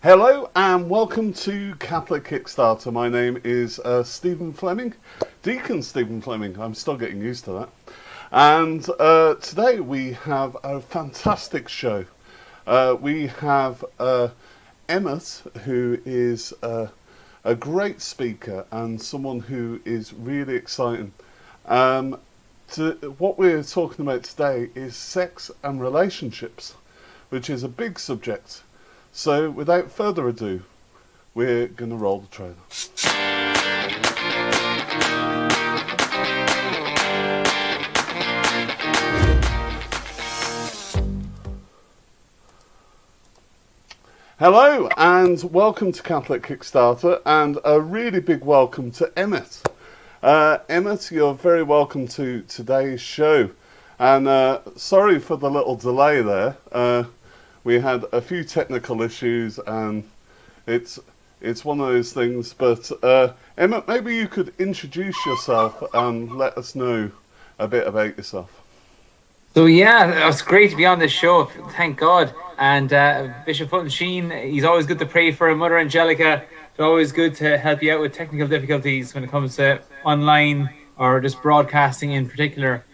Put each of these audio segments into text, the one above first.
Hello and welcome to Catholic Kickstarter. My name is Stephen Fleming, Deacon Stephen Fleming. I'm still getting used to that. And today we have a fantastic show. We have Emmet, who is a great speaker and someone who is really exciting. What we're talking about today is sex and relationships, which is a big subject. So, without further ado, we're going to roll the trailer. Hello, and welcome to Catholic Kickstarter, and a really big welcome to Emmet. Emmet, you're very welcome to today's show. And sorry for the little delay there. We had a few technical issues, and it's one of those things. But Emmet, maybe you could introduce yourself and let us know a bit about yourself. So yeah, it's great to be on this show. Thank God. And Bishop Fulton Sheen, he's always good to pray for. Mother Angelica, it's always good to help you out with technical difficulties when it comes to online or just broadcasting in particular.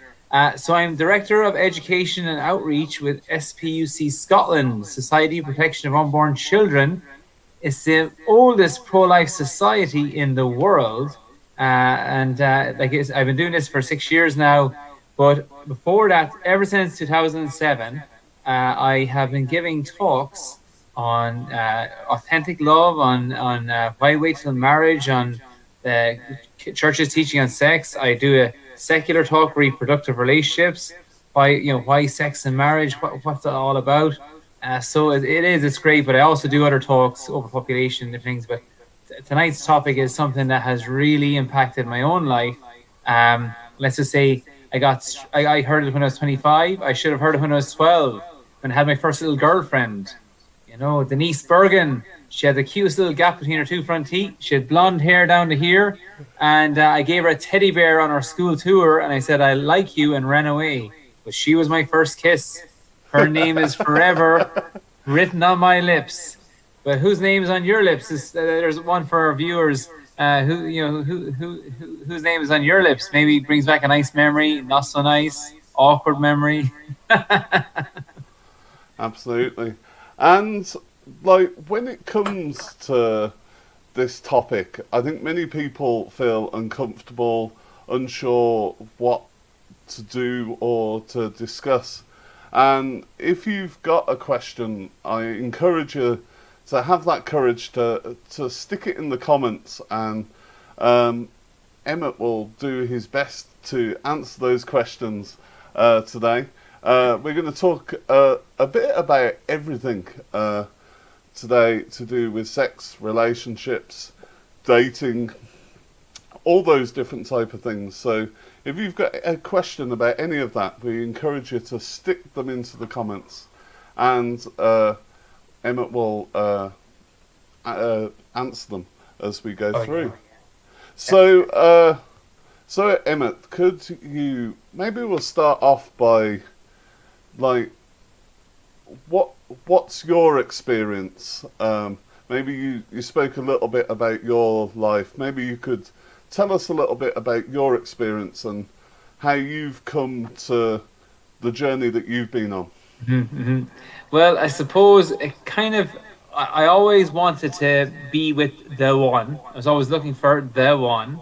So I'm Director of Education and Outreach with SPUC Scotland, Society of Protection of Unborn Children. It's the oldest pro-life society in the world. I've been doing this for 6 years now. But before that, ever since 2007, I have been giving talks on authentic love, on why wait till marriage, on the church's teaching on sex. I do a secular talk, reproductive relationships, why sex and marriage, what's it all about. So it's great, but I also do other talks, overpopulation and things. But tonight's topic is something that has really impacted my own life. Let's just say I heard it when I was 25. I should have heard it when I was 12, when I had my first little girlfriend. Denise Bergen. She had the cutest little gap between her two front teeth. She had blonde hair down to here. And I gave her a teddy bear on our school tour. And I said, I like you, and ran away. But she was my first kiss. Her name is forever written on my lips. But whose name is on your lips? There's one for our viewers. Whose name is on your lips? Maybe it brings back a nice memory, not so nice, awkward memory. Absolutely. And when it comes to this topic, I think many people feel uncomfortable, unsure what to do or to discuss. And if you've got a question, I encourage you to have that courage to stick it in the comments, and Emmet will do his best to answer those questions today. We're going to talk a bit about everything today to do with sex, relationships, dating, all those different type of things. So if you've got a question about any of that, we encourage you to stick them into the comments, and Emmet will answer them as we go through. Yeah. So Emmet, could you, maybe we'll start off by what's your experience? Maybe you spoke a little bit about your life. Maybe you could tell us a little bit about your experience and how you've come to the journey that you've been on. Mm-hmm. Well, I suppose I always wanted to be with the one. I was always looking for the one.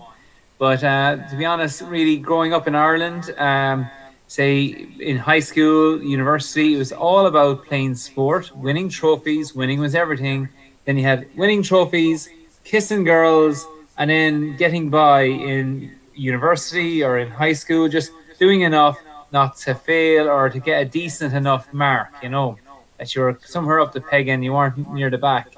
But to be honest, really growing up in Ireland, say in high school, university, it was all about playing sport, winning trophies. Winning was everything. Then you had winning trophies, kissing girls, and then getting by in university or in high school, just doing enough not to fail or to get a decent enough mark, that you were somewhere up the peg and you weren't near the back.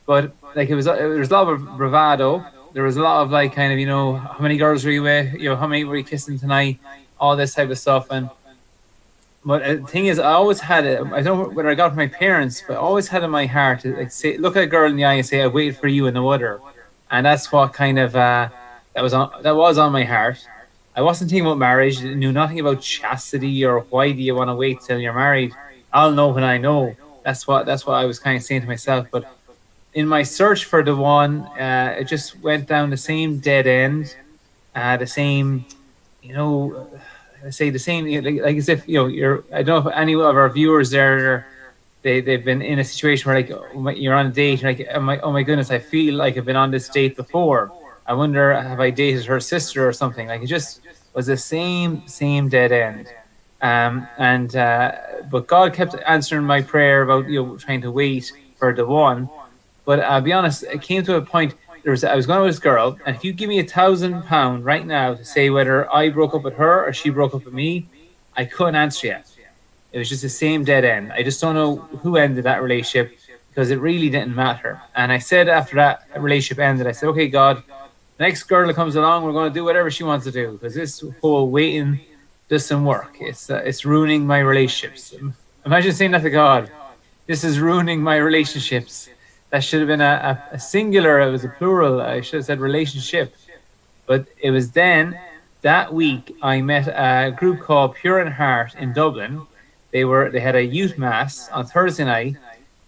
But there was a lot of bravado. There was a lot of how many girls were you with? How many were you kissing tonight? All this type of stuff. But the thing is, I always had it. I don't know whether I got it from my parents, but I always had in my heart to say, look at a girl in the eye and say, I waited for you in the water. And that's what that was on my heart. I wasn't thinking about marriage. I knew nothing about chastity or why do you want to wait till you're married. I'll know when I know. That's what I was kind of saying to myself. But in my search for the one, it just went down the same dead end, the same, you know, I say the same, like as if, I don't know if any of our viewers there, they've been in a situation where like you're on a date, like oh my goodness, I feel like I've been on this date before. I wonder, have I dated her sister or something? Like it just was the same dead end. And but God kept answering my prayer about trying to wait for the one. But I'll be honest, it came to a point. I was going with this girl, and if you give me £1,000 right now to say whether I broke up with her or she broke up with me, I couldn't answer yet. It was just the same dead end. I just don't know who ended that relationship because it really didn't matter. And I said after that relationship ended, I said, okay, God, the next girl that comes along, we're going to do whatever she wants to do because this whole waiting doesn't work. It's ruining my relationships. Imagine saying that to God. This is ruining my relationships. That should have been a singular. It was a plural. I should have said relationship. But it was then, that week, I met a group called Pure in Heart in Dublin. They had a youth mass on Thursday night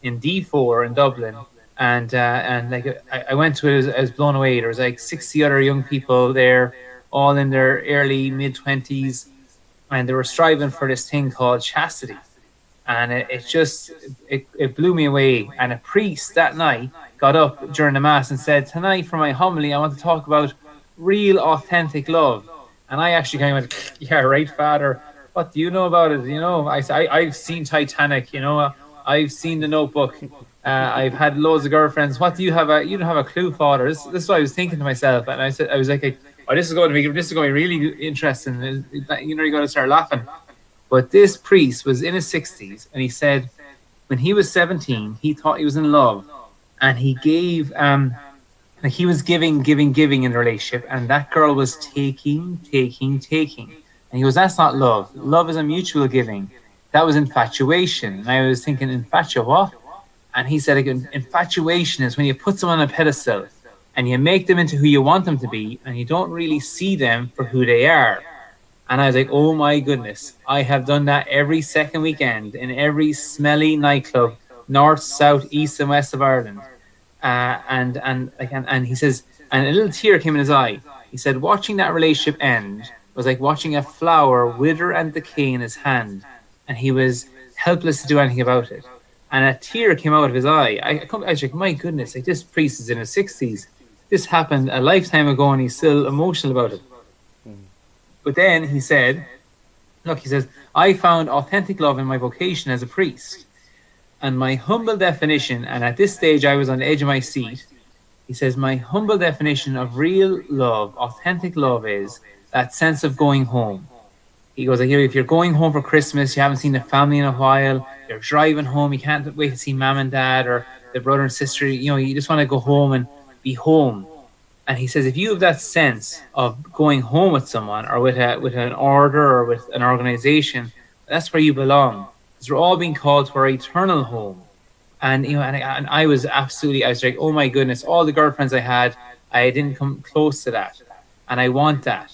in D4 in Dublin, and like I went to it, I was blown away. There was like 60 other young people there, all in their early mid-20s, and they were striving for this thing called chastity, and it blew me away. And a priest that night got up during the mass and said, "Tonight for my homily, I want to talk about real, authentic love." And I actually kind of went, "Yeah, right, Father. What do you know about it?" I've seen Titanic. I've seen The Notebook. I've had loads of girlfriends. What do you have? You don't have a clue, Father. This is what I was thinking to myself, and I was like, "Oh, this is going to be really interesting." You're going to start laughing. But this priest was in his 60s, and he said, when he was 17, he thought he was in love, and he gave. Like he was giving in the relationship, and that girl was taking. And he goes, "That's not love. Love is a mutual giving. That was infatuation." And I was thinking, what? And he said, again, infatuation is when you put someone on a pedestal and you make them into who you want them to be, and you don't really see them for who they are. And I was like, oh my goodness, I have done that every second weekend in every smelly nightclub, north, south, east, and west of Ireland. And he says, and a little tear came in his eye. He said, watching that relationship end was like watching a flower wither and decay in his hand, and he was helpless to do anything about it. And a tear came out of his eye. I was like, my goodness, like this priest is in his 60s. This happened a lifetime ago, and he's still emotional about it. But then he said, I found authentic love in my vocation as a priest. And my humble definition, and at this stage I was on the edge of my seat, he says, my humble definition of real love, authentic love, is that sense of going home. He goes, if you're going home for Christmas, you haven't seen the family in a while, you're driving home, you can't wait to see mom and dad or the brother and sister, you just want to go home and be home. And he says, if you have that sense of going home with someone or with an order or with an organization, that's where you belong. Because we're all being called to our eternal home. And I was like, oh my goodness, all the girlfriends I had, I didn't come close to that. And I want that.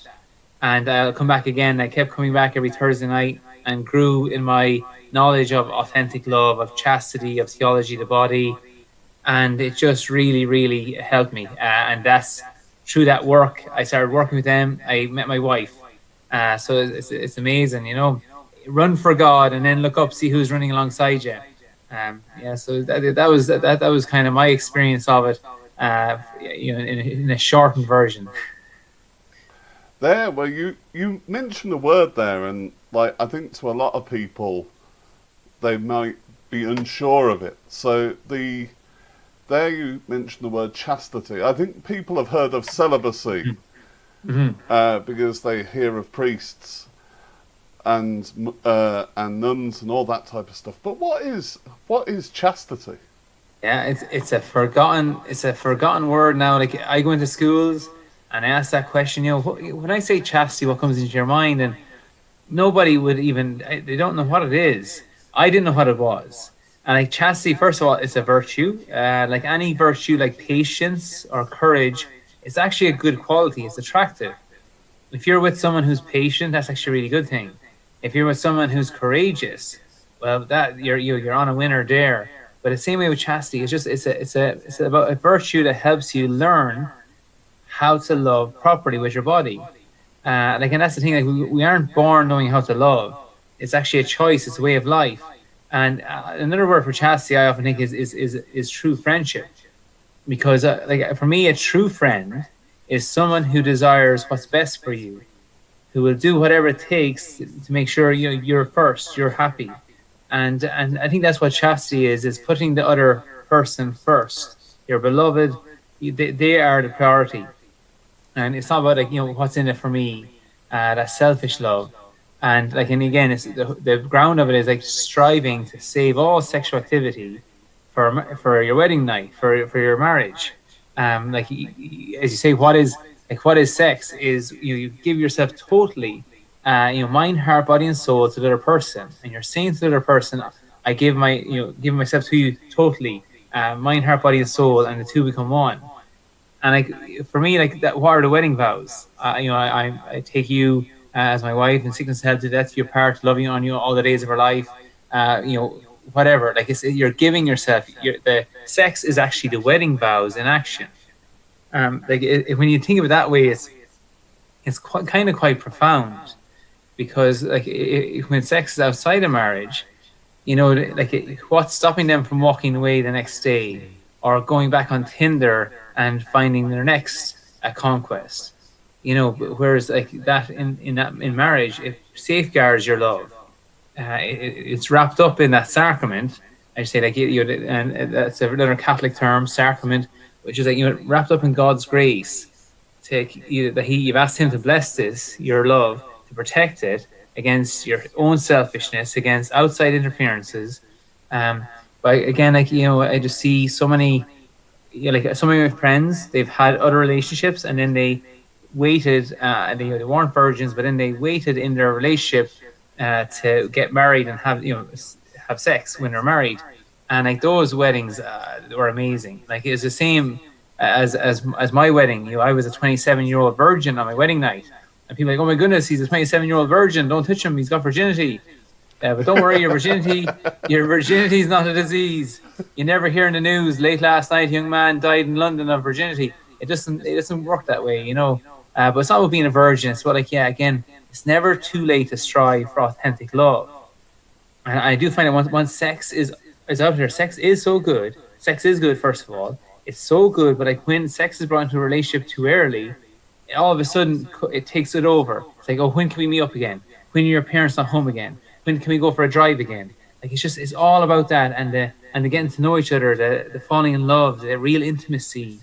And I'll come back again. I kept coming back every Thursday night and grew in my knowledge of authentic love, of chastity, of theology, the body. And it just really, really helped me. And that's through that work. I started working with them. I met my wife. So it's amazing, Run for God and then look up, see who's running alongside you. So that was kind of my experience of it, in a shortened version. There, well, you mentioned a word there, and I think to a lot of people, they might be unsure of it. So there you mentioned the word chastity. I think people have heard of celibacy because they hear of priests and nuns and all that type of stuff. But what is chastity? Yeah, it's a forgotten word now. Like I go into schools and I ask that question. When I say chastity, what comes into your mind? And nobody would they don't know what it is. I didn't know what it was. And like chastity, first of all, it's a virtue. Like any virtue, like patience or courage, it's actually a good quality. It's attractive. If you're with someone who's patient, that's actually a really good thing. If you're with someone who's courageous, well, that you're on a winner there. But the same way with chastity, it's about a virtue that helps you learn how to love properly with your body. And that's the thing. Like we aren't born knowing how to love. It's actually a choice. It's a way of life. And another word for chastity, I often think, is true friendship. Because for me, a true friend is someone who desires what's best for you, who will do whatever it takes to make sure you're first, you're happy. And I think that's what chastity is putting the other person first. Your beloved, they are the priority. And it's not about what's in it for me, that selfish love. And again, it's the ground of it is like striving to save all sexual activity for your wedding night, for your marriage. As you say, what is sex? Is you give yourself totally, mind, heart, body, and soul to the other person, and you're saying to the other person, I give myself to you totally, mind, heart, body, and soul, and the two become one. And for me, that, what are the wedding vows? I take you as my wife in sickness, health, to death, your part, loving on you all the days of our life. Whatever. You're giving yourself. The sex is actually the wedding vows in action. When you think of it that way, it's quite profound, because when sex is outside of marriage, what's stopping them from walking away the next day or going back on Tinder and finding their next conquest? Whereas that in marriage, it safeguards your love. It's wrapped up in that sacrament. I say and that's another Catholic term, sacrament, which is wrapped up in God's grace. You've asked Him to bless this, your love, to protect it against your own selfishness, against outside interferences. But again, I just see so many, some of my friends, they've had other relationships, and then they waited. They weren't virgins, but then they waited in their relationship to get married and have sex when they're married. And those weddings were amazing. It's the same as my wedding. I was a 27-year-old virgin on my wedding night, and people are like, oh my goodness, he's a 27-year-old virgin, don't touch him, he's got virginity. But don't worry, your virginity is not a disease. You never hear in the news, late last night, a young man died in London of virginity. It doesn't work that way, but it's not about being a virgin. It's about again, it's never too late to strive for authentic love. And I do find that once sex is out there, sex is so good. Sex is good, first of all. It's so good, but when sex is brought into a relationship too early, all of a sudden it takes it over. It's oh, when can we meet up again? When are your parents not home again? When can we go for a drive again? It's all about that, and the getting to know each other, the falling in love, the real intimacy,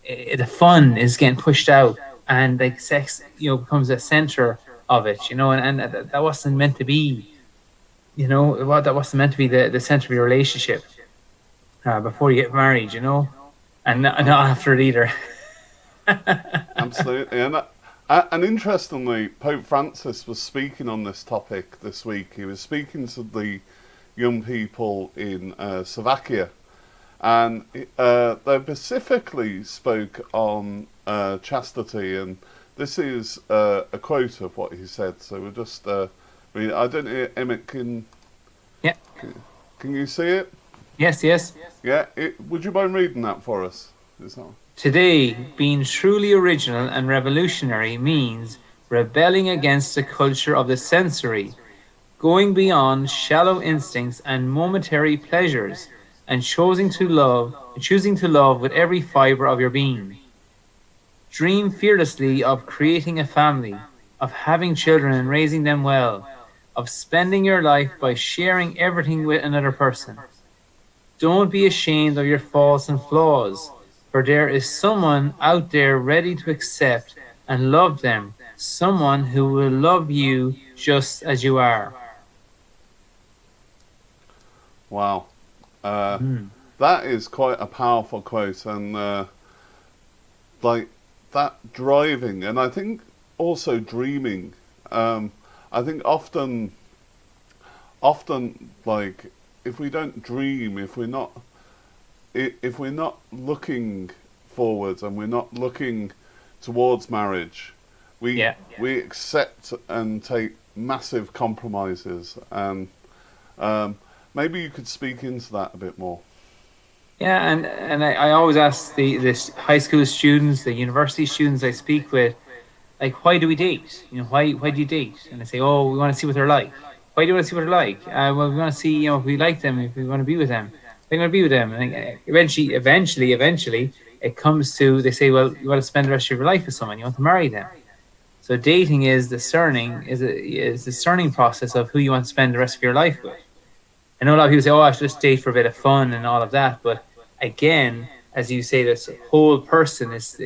the fun is getting pushed out, and sex, becomes a center of it, and that wasn't meant to be, that wasn't meant to be the center of your relationship before you get married, and not after it either. Absolutely, and interestingly, Pope Francis was speaking on this topic this week. He was speaking to the young people in Slovakia, and they specifically spoke on chastity, and this is a quote of what he said. So we'll just read. I don't know, Emmet, can you see it? Yes. Yeah, would you mind reading that for us? Today, being truly original and revolutionary means rebelling against the culture of the sensory, going beyond shallow instincts and momentary pleasures, and choosing to love with every fiber of your being. Dream fearlessly of creating a family, of having children and raising them well, of spending your life by sharing everything with another person. Don't be ashamed of your faults and flaws, for there is someone out there ready to accept and love them, someone who will love you just as you are. Wow. That is quite a powerful quote, and that driving, and I think also dreaming. I think often if we don't dream, if we're not looking forwards and we're not looking towards marriage, we accept and take massive compromises. And maybe you could speak into that a bit more. Yeah, and I always ask this high school students, the university students I speak with, like, why do we date? Why do you date? And they say, oh, we want to see what they're like. Why do you want to see what they're like? Well, we want to see, if we like them, if we want to be with them. They want to be with them. And eventually, it comes to, they say, well, you want to spend the rest of your life with someone. You want to marry them. So dating is is the discerning process of who you want to spend the rest of your life with. I know a lot of people say, "Oh, I should just date for a bit of fun and all of that," but again, as you say, this whole person is,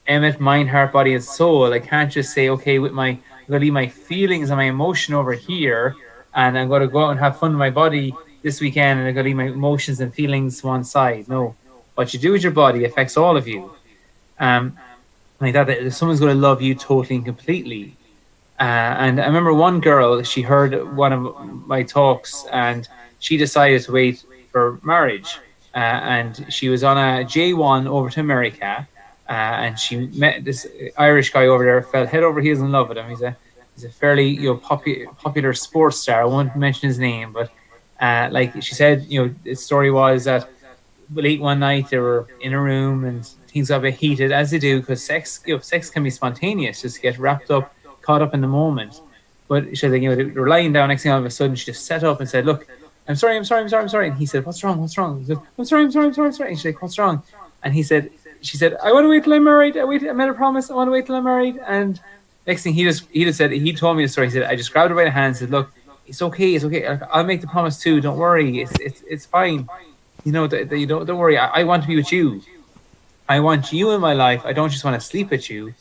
Emmet, mind, heart, body, and soul. I can't just say, "Okay, I'm going to leave my feelings and my emotion over here, and I'm going to go out and have fun with my body this weekend, and I'm going to leave my emotions and feelings to one side." No, what you do with your body affects all of you. Like that someone's going to love you totally and completely. And I remember one girl, she heard one of my talks and she decided to wait for marriage. And she was on a J1 over to America. And she met this Irish guy over there, fell head over heels in love with him. He's a fairly popular sports star. I won't mention his name, but like she said, the story was that late one night they were in a room and things got a bit heated, as they do, because sex can be spontaneous, just get wrapped up, caught up in the moment. But she said, they were lying down. Next thing, all of a sudden, she just sat up and said, "Look, I'm sorry." And he said, "What's wrong? What's wrong?" He said, "I'm sorry. And she's like, "What's wrong?" And she said, "I want to wait till I'm married. I made a promise. I want to wait till I'm married." And next thing, he just said, he told me the story. He said, "I just grabbed her by the hand and said, look, it's okay. I'll make the promise too. Don't worry. It's fine. You don't worry. I want to be with you. I want you in my life. I don't just want to sleep with you.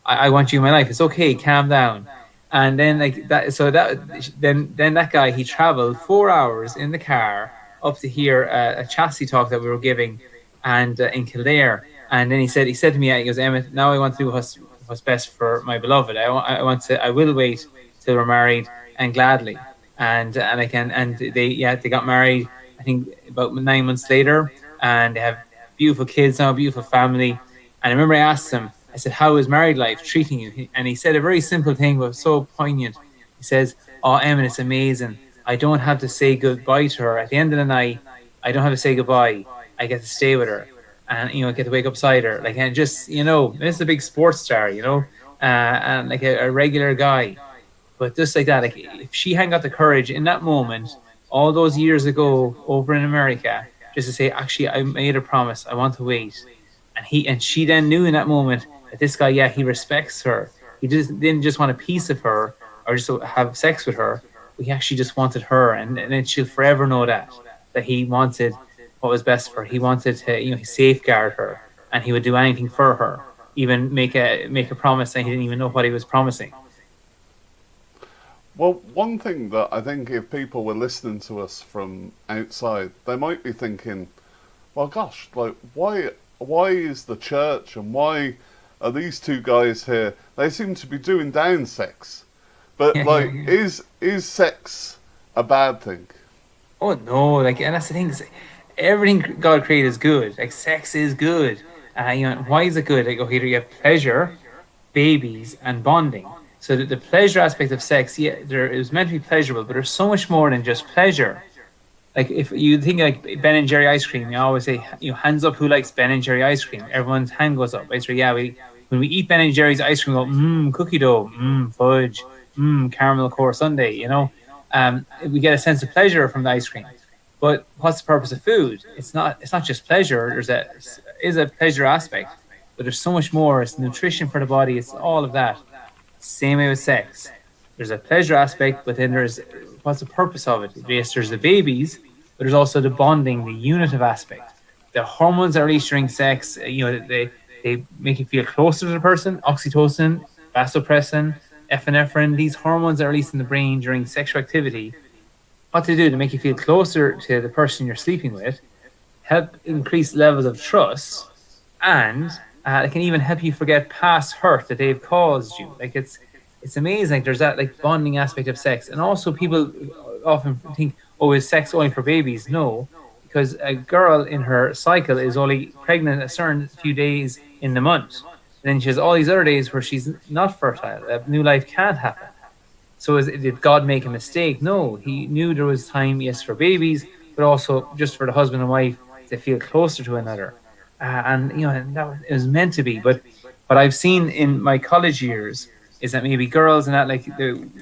I want you in my life. It's okay. Calm down." And then like that, so then that guy, he traveled 4 hours in the car up to hear a chassis talk that we were giving, and in Kildare. And then he said to me, he goes, "Emmet, now I want to do what's best for my beloved. I will wait till we're married, and gladly." And they got married, I think about 9 months later, and they have beautiful kids now, a beautiful family. And I remember I asked him, I said, "How is married life treating you?" And he said a very simple thing, but so poignant. He says, "Oh, Emma, it's amazing. I don't have to say goodbye to her. At the end of the night, I don't have to say goodbye. I get to stay with her, and get to wake up beside her. Like, and just this is a big sports star, and like a regular guy, but just like that. Like, if she hadn't got the courage in that moment, all those years ago over in America, just to say, actually, I made a promise. I want to wait." And she then knew in that moment that this guy, he respects her. He didn't just want a piece of her or just to have sex with her. He actually just wanted her, and then she'll forever know that he wanted what was best for her. He wanted to safeguard her, and he would do anything for her, even make a promise that he didn't even know what he was promising. Well, one thing that I think if people were listening to us from outside, they might be thinking, well, gosh, like, why is the church and why are these two guys here? They seem to be doing down sex. But, is sex a bad thing? Oh, no. And that's the thing. Everything God created is good. Like, sex is good. Why is it good? Like, okay, you have pleasure, babies, and bonding. So the pleasure aspect of sex, it was meant to be pleasurable, but there's so much more than just pleasure. Like, if you think like Ben and Jerry ice cream, you always say, hands up who likes Ben and Jerry ice cream. Everyone's hand goes up. I say, when we eat Ben and Jerry's ice cream, we go, cookie dough, fudge, caramel core sundae, we get a sense of pleasure from the ice cream. But what's the purpose of food? It's not just pleasure. Is a pleasure aspect, but there's so much more. It's nutrition for the body. It's all of that. Same way with sex. There's a pleasure aspect, but then there's what's the purpose of it? Yes, there's the babies, but there's also the bonding, the unitive aspect. The hormones are released during sex. They make you feel closer to the person. Oxytocin, vasopressin, epinephrine. These hormones are released in the brain during sexual activity. What they do to make you feel closer to the person you're sleeping with, help increase levels of trust, and it can even help you forget past hurt that they've caused you. Like, it's amazing. There's that like bonding aspect of sex. And also people often think, oh, is sex only for babies? No, because a girl in her cycle is only pregnant a certain few days in the month. And then she has all these other days where she's not fertile. A new life can't happen. So did God make a mistake? No, he knew there was time, yes, for babies, but also just for the husband and wife to feel closer to another, and and it was meant to be. But what I've seen in my college years is that maybe girls and that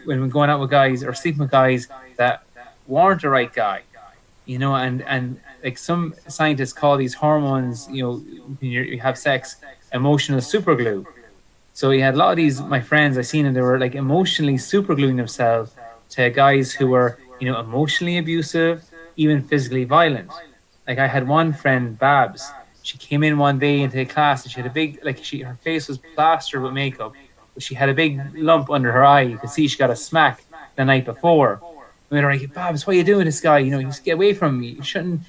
when we're going out with guys or sleeping with guys that weren't the right guy, and like some scientists call these hormones, when you have sex, emotional superglue. So you had a lot of these, my friends I seen, and they were like emotionally supergluing themselves to guys who were, emotionally abusive, even physically violent. Like I had one friend, Babs. She came in one day into class and she had a big, her face was plastered with makeup, but she had a big lump under her eye. You could see she got a smack the night before. We were like, Babs, what are you doing, this guy? You just get away from him. You shouldn't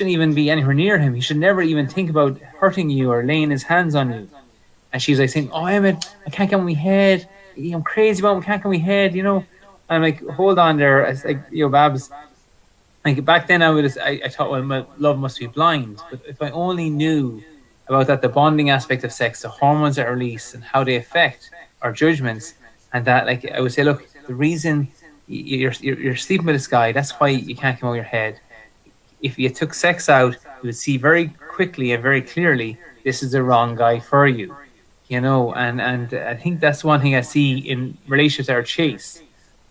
even be anywhere near him. He should never even think about hurting you or laying his hands on you. And she was like saying, oh, Emmet, I can't get on my head. I'm crazy about him. I can't get on my head, And I'm like, hold on there. I was like, Babs. Like back then, I thought, well, love must be blind. But if I only knew about that, the bonding aspect of sex, the hormones that are released, and how they affect our judgments, and that, like, I would say, look, the reason you're sleeping with this guy, that's why you can't come over your head. If you took sex out, you would see very quickly and very clearly this is the wrong guy for you. And I think that's one thing I see in relationships that are chaste,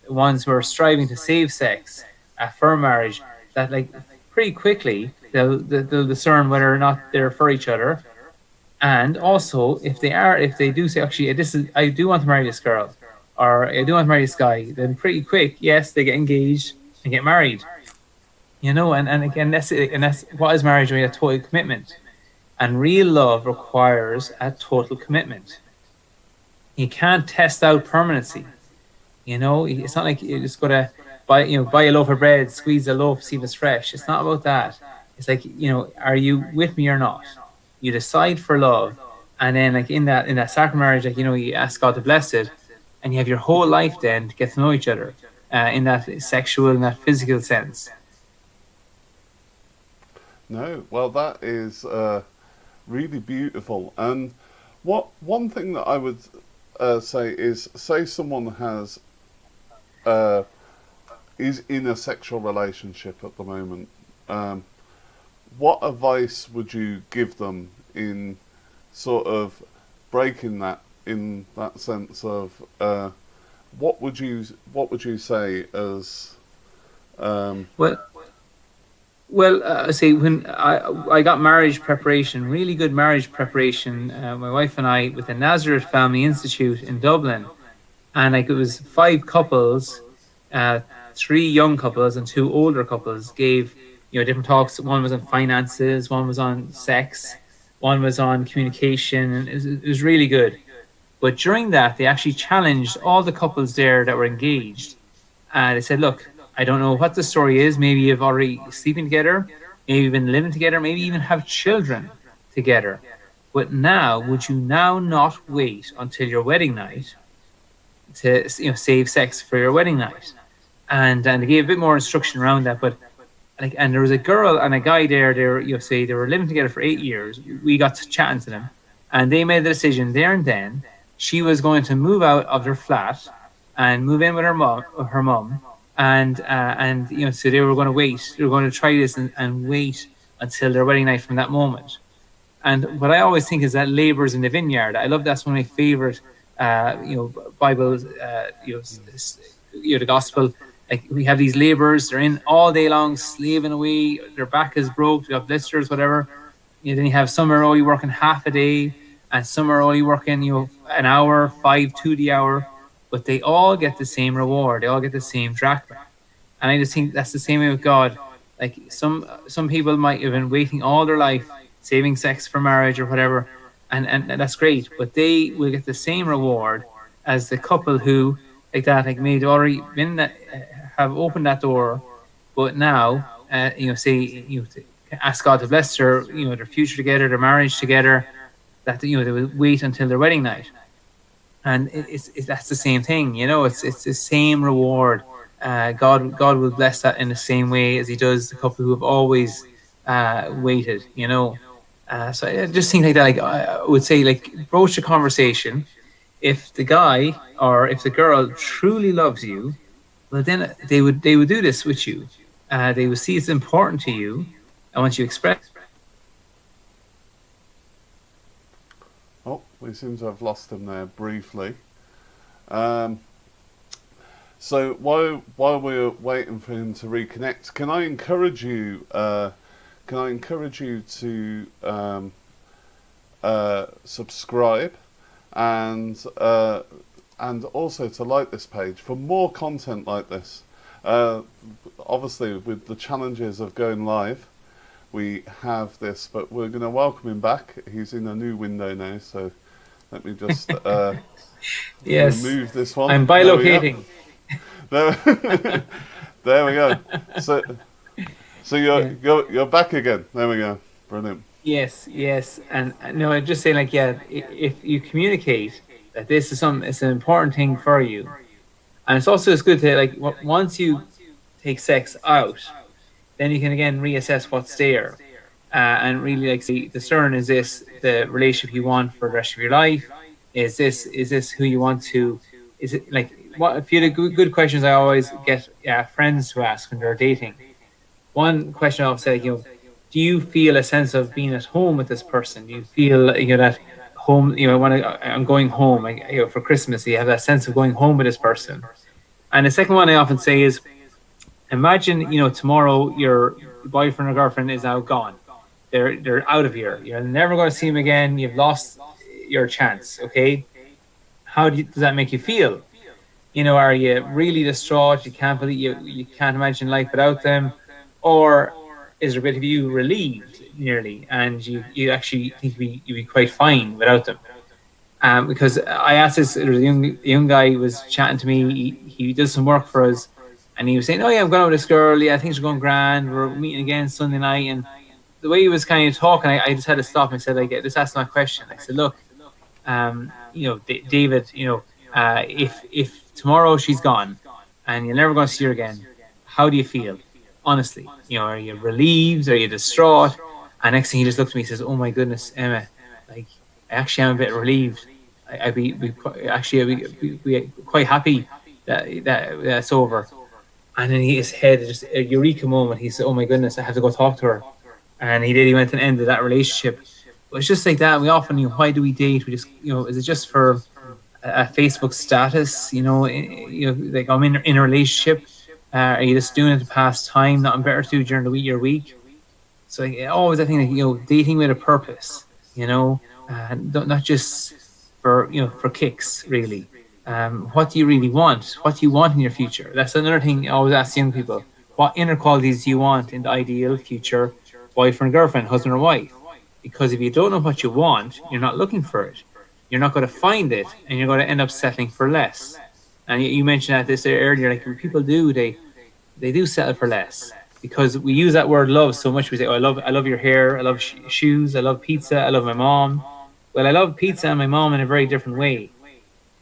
the ones who are striving to save sex for marriage, that like pretty quickly they'll discern whether or not they're for each other, and also if they do say, actually, I do want to marry this girl, or I do want to marry this guy, then pretty quick, yes, they get engaged and get married. And again, that's it, and that's what is marriage? A total commitment. And real love requires a total commitment. You can't test out permanency. It's not like you just gotta buy a loaf of bread, squeeze the loaf, see if it's fresh. It's not about that. It's like, are you with me or not? You decide for love, and then like in that sacrament marriage, like you ask God to bless it, and you have your whole life then to get to know each other, in that sexual and that physical sense. No, well, that is really beautiful. And one thing that I would say is, say someone has is in a sexual relationship at the moment. What advice would you give them in sort of breaking that, in that sense of what would you say as Well, see, when I got marriage preparation, really good marriage preparation, my wife and I, with the Nazareth Family Institute in Dublin, and like it was 5 couples, 3 young couples and 2 older couples gave different talks. One was on finances, one was on sex, one was on communication, and it was really good. But during that, they actually challenged all the couples there that were engaged, and they said, look, I don't know what the story is. Maybe you've already sleeping together, maybe you've been living together, maybe even have children together. But now, would you now not wait until your wedding night to save sex for your wedding night? And they gave a bit more instruction around that. But and there was a girl and a guy there. They were living together for 8 years. We got to chatting to them, and they made the decision there and then. She was going to move out of their flat and move in with her mom. And so they were going to wait. They were going to try this and wait until their wedding night from that moment. And what I always think is that laborers in the vineyard. I love, that's one of my favorite, Bibles, the gospel. Like, we have these laborers, they're in all day long, slaving away. Their back is broke, they got blisters, whatever. Then you have some are only working half a day, and some are only working, an hour, 2 the hour. But they all get the same reward. They all get the same drachma. And I just think that's the same way with God. Like some people might have been waiting all their life, saving sex for marriage or whatever, and that's great. But they will get the same reward as the couple who, like that, like may have already been that, have opened that door, but now, ask God to bless their, their future together, their marriage together. That they will wait until their wedding night. And that's the same thing, it's the same reward. God will bless that in the same way as He does the couple who have always waited. So I just think like that. Like I would say, like, broach a conversation. If the guy or if the girl truly loves you, well, then they would do this with you. They would see it's important to you, and once you express Oh, we seem to have lost him there briefly. Um, so while we're waiting for him to reconnect, can I encourage you? Can I encourage you to subscribe and also to like this page for more content like this. Obviously, with the challenges of going live, we have this, but we're going to welcome him back. He's in a new window now, so let me just Yes, remove this one. I'm bilocating. There we go. There we go. So you're back again. There we go. Brilliant. Yes, and no, I'm just saying, like, yeah, if you communicate that this is it's an important thing for you, and it's also, it's good to, like, once you take sex out, then you can again reassess what's there, and really, like, see, discern, is this the relationship you want for the rest of your life? Is this who you want to? Is it like, what if you had good questions? I always get friends to ask when they're dating. One question I always say, do you feel a sense of being at home with this person? Do you feel, that home, when I'm going home, for Christmas, you have that sense of going home with this person? And the second one I often say is, imagine, tomorrow your boyfriend or girlfriend is now gone. They're out of here. You're never going to see them again. You've lost your chance. Okay, how does that make you feel? Are you really distraught? You can't believe you can't imagine life without them, or is there a bit of you relieved nearly, and you actually think you'd be quite fine without them? Because I asked this, there was a young guy who was chatting to me. He does some work for us, and he was saying, "Oh yeah, I'm going out with this girl. Yeah, things are going grand. We're meeting again Sunday night." And the way he was kind of talking, I just had to stop and said, like, just ask my question. I said, "Look, David, if tomorrow she's gone and you're never going to see her again, how do you feel? Honestly, are you relieved? Are you distraught?" And next thing, he just looked at me and says, "Oh my goodness, Emma, like, I actually am a bit relieved. I'd be quite happy that that's over." And then his head, just a eureka moment. He said, "Oh my goodness, I have to go talk to her." And he did. He went and ended that relationship. But it's just like that. We often, why do we date? We just, is it just for a Facebook status? Like, I'm in a relationship. Are you just doing it to pass time? Nothing better to do during your week. So, like, always, I think, dating with a purpose. Not just for kicks, really. What do you really want? What do you want in your future? That's another thing I always ask young people. What inner qualities do you want in the ideal future boyfriend, girlfriend, husband, or wife? Because if you don't know what you want, you're not looking for it. You're not going to find it, and you're going to end up settling for less. And you mentioned that this earlier, like, when people do, they do settle for less, because we use that word love so much. We say, "Oh, I love your hair. I love shoes. I love pizza. I love my mom." Well, I love pizza and my mom in a very different way.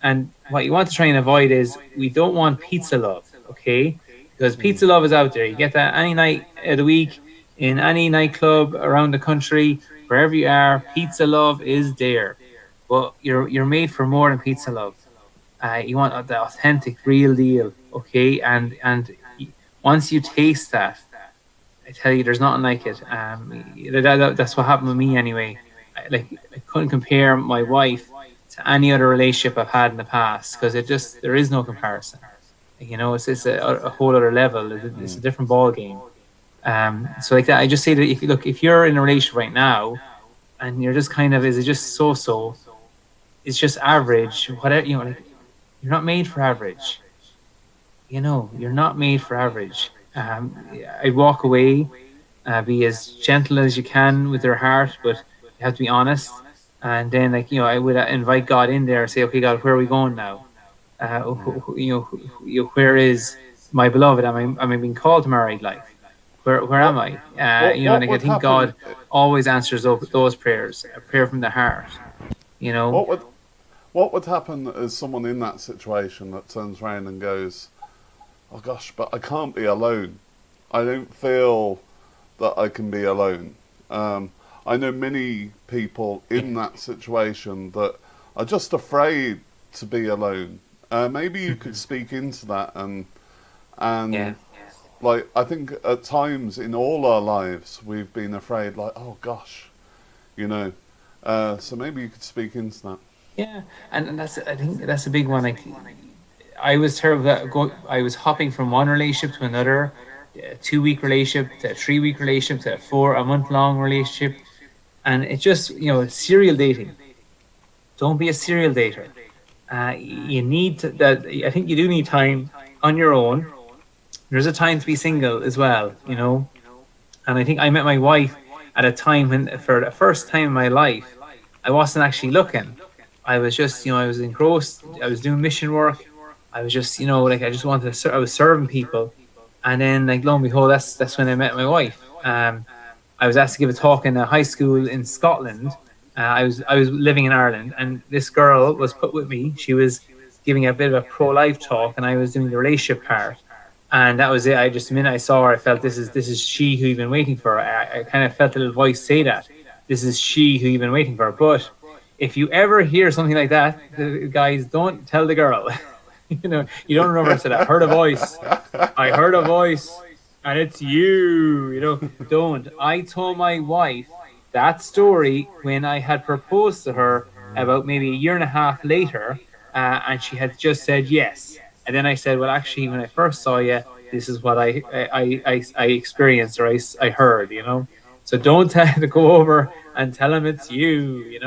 And what you want to try and avoid is, we don't want pizza love, okay? Because pizza love is out there. You get that any night of the week, in any nightclub around the country, wherever you are. Pizza love is there. But you're made for more than pizza love. You want the authentic, real deal, okay? And once you taste that, I tell you, there's nothing like it. That's what happened with me anyway. I couldn't compare my wife to any other relationship I've had in the past, because there is no comparison. It's a whole other level. It's a different ball game. So, like that, I just say that, if you're in a relationship right now, and you're just kind of, is it just so? It's just average. Whatever, like, you're not made for average. You're not made for average. I'd walk away, be as gentle as you can with your heart, but you have to be honest. And then, like, I would invite God in there and say, "Okay, God, where are we going now? Where is my beloved? Am I being called to married life? Where am I?" Like, I think God always answers those prayers, a prayer from the heart. What would happen as someone in that situation that turns around and goes, "Oh gosh, but I can't be alone. I don't feel that I can be alone." I know many people in that situation that are just afraid to be alone. Maybe you could speak into that, and like, I think at times in all our lives we've been afraid, like, "Oh gosh, So maybe you could speak into that. Yeah, and I think that's a big one. Like I was terrible at I was hopping from one relationship to another, a 2 week relationship to a 3 week relationship to a month long relationship, and it just serial dating. Don't be a serial dater. You need to, that. I think you do need time on your own. There's a time to be single as well, And I think I met my wife at a time when, for the first time in my life, I wasn't actually looking. I was just, I was engrossed. I was doing mission work. I was just, like I just wanted to. I was serving people, and then, like, lo and behold, that's when I met my wife. I was asked to give a talk in a high school in Scotland. I was living in Ireland, and this girl was put with me. She was giving a bit of a pro-life talk, and I was doing the relationship part. And that was it. I just, the minute I saw her, I felt this is she who you've been waiting for. I kind of felt a little voice say that this is she who you've been waiting for. But if you ever hear something like that, the guys, don't tell the girl. You don't remember. I said, I heard a voice. I heard a voice, and it's you. Don't. I told my wife that story when I had proposed to her about maybe a year and a half later, and she had just said yes. And then I said, well, actually, when I first saw you, this is what I experienced, or I heard. So don't to go over and tell him it's you.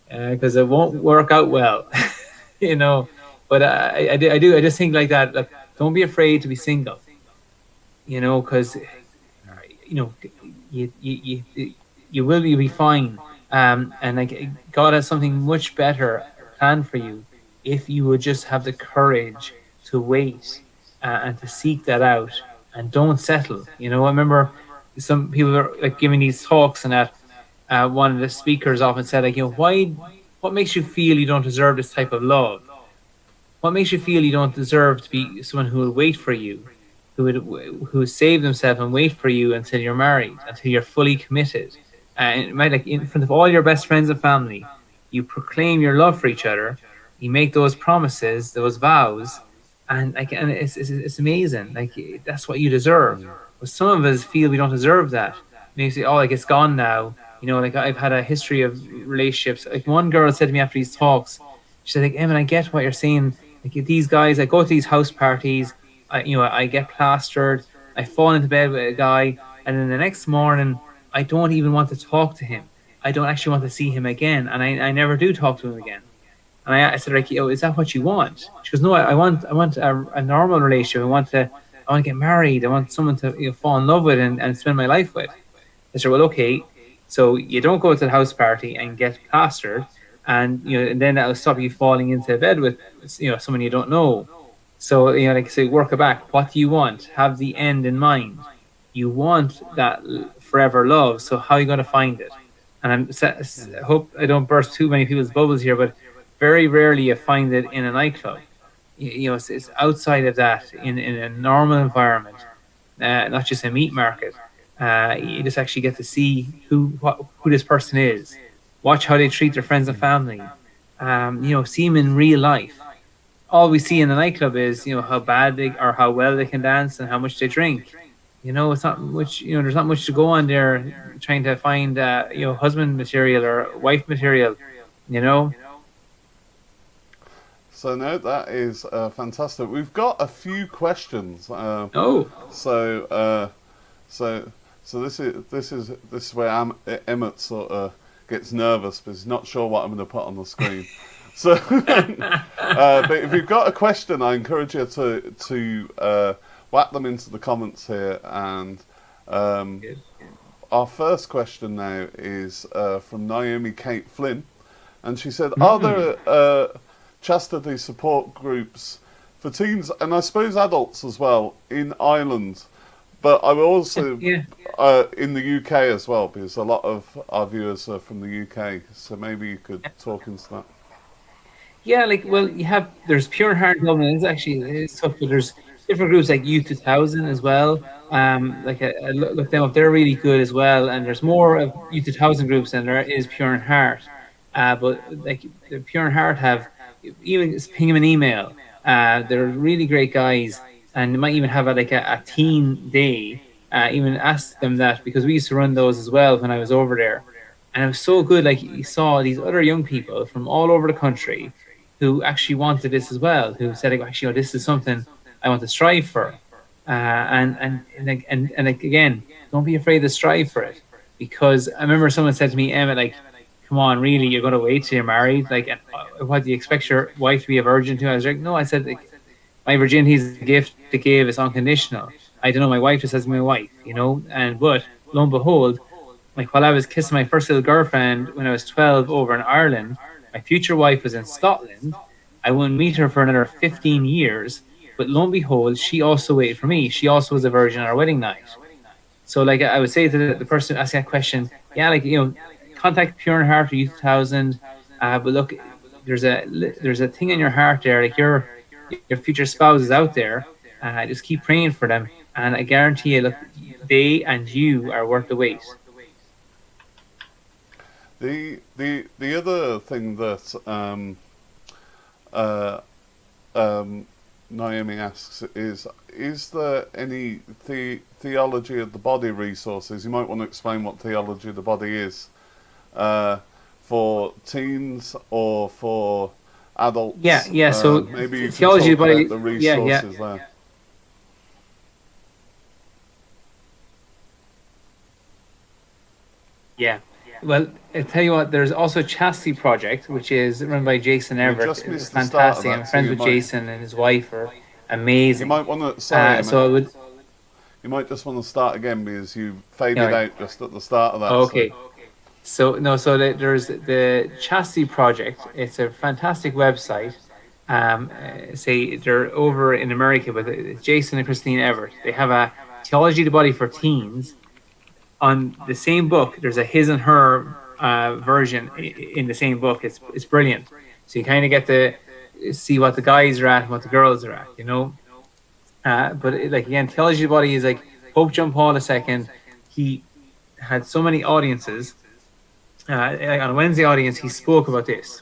Because it won't work out well. But I just think like that. Like, don't be afraid to be single. Because you will be fine. And like God has something much better planned for you if you would just have the courage to wait and to seek that out and don't settle. I remember some people were like giving these talks, and that one of the speakers often said, like, what makes you feel you don't deserve this type of love? What makes you feel you don't deserve to be someone who will wait for you, who would save themselves and wait for you until you're married, until you're fully committed, and like in front of all your best friends and family, you proclaim your love for each other, you make those promises, those vows, and it's amazing. Like, that's what you deserve. But some of us feel we don't deserve that. And you say, oh, like, it's gone now. Like, I've had a history of relationships. Like, one girl said to me after these talks, she said, like, Emmet, I get what you're saying. Like, these guys, I go to these house parties, I get plastered, I fall into bed with a guy, and then the next morning, I don't even want to talk to him. I don't actually want to see him again, and I never do talk to him again. And I said, like, is that what you want? She goes, no, I want a normal relationship. I want to get married. I want someone to fall in love with and spend my life with. I said, well, okay. So you don't go to the house party and get plastered, and and then that'll stop you falling into bed with someone you don't know. So like I say, work it back. What do you want? Have the end in mind. You want that forever love. So how are you going to find it? And I hope I don't burst too many people's bubbles here, but very rarely you find it in a nightclub. It's outside of that, in a normal environment, not just a meat market. You just actually get to see who this person is. Watch how they treat their friends and family. See them in real life. All we see in the nightclub is how bad they or how well they can dance and how much they drink. It's not much. There's not much to go on there trying to find husband material or wife material. So no, that is fantastic. We've got a few questions. So this is where Emmet sort of gets nervous because he's not sure what I'm going to put on the screen. So, but if you've got a question, I encourage you to whack them into the comments here. And our first question now is from Naomi Kate Flynn, and she said, "Are there chastity support groups for teens and I suppose adults as well in Ireland?" But I will also in the UK as well, because a lot of our viewers are from the UK. So maybe you could talk into that. Yeah, there's Pure Heart Dublin. It's tough, but there's different groups like Youth 2000 as well. I look them up; they're really good as well. And there's more of Youth 2000 groups than there is Pure Heart. But like the Pure Heart have, even ping them an email. They're really great guys. And they might even have a teen day. Even ask them that, because we used to run those as well when I was over there. And it was so good. Like you saw these other young people from all over the country who actually wanted this as well, who said, like, actually, this is something I want to strive for. Like again, don't be afraid to strive for it, because I remember someone said to me, Emmet, like, come on, really, you're going to wait till you're married? Like, what do you expect your wife to be a virgin to? I was like, no, I said, like, my virginity is a gift to give, it's unconditional. I don't know, my wife just has my wife, and but lo and behold, like while I was kissing my first little girlfriend when I was 12 over in Ireland, my future wife was in Scotland. I wouldn't meet her for another 15 years, but lo and behold, she also waited for me. She also was a virgin on our wedding night. So, like, I would say to the person asking that question, yeah, like, contact Pure in Heart or Youth 2000. But look, there's a thing in your heart there, like your future spouse is out there. Just keep praying for them, and I guarantee you, look, they and you are worth the wait. The other thing that uh, Naomi asks is there any theology of the body resources? You might want to explain what theology of the body is for teens or for adults. Yeah. So maybe you can theology talk of the about body. the Yeah. resources there. Yeah. Well, I tell you what, there's also a Chastity Project, which is run by Jason We Everett. just It's missed the start of fantastic. that, I'm so friends with Jason and his wife are you amazing. might want to. Sorry, Emmet. So I would. You might just want to start again because you You faded know, out just at the start of that. So okay. So no, there's the Chastity Project. It's a fantastic website. Say they're over in America, but it's Jason and Christine Everett. They have a Theology of the Body for teens. On the same book, there's a his and her version in the same book. It's brilliant. So you kind of get to see what the guys are at and what the girls are at. But like again, Theology of the Body is like Pope John Paul II. He had so many audiences. Like on a Wednesday audience, he spoke about this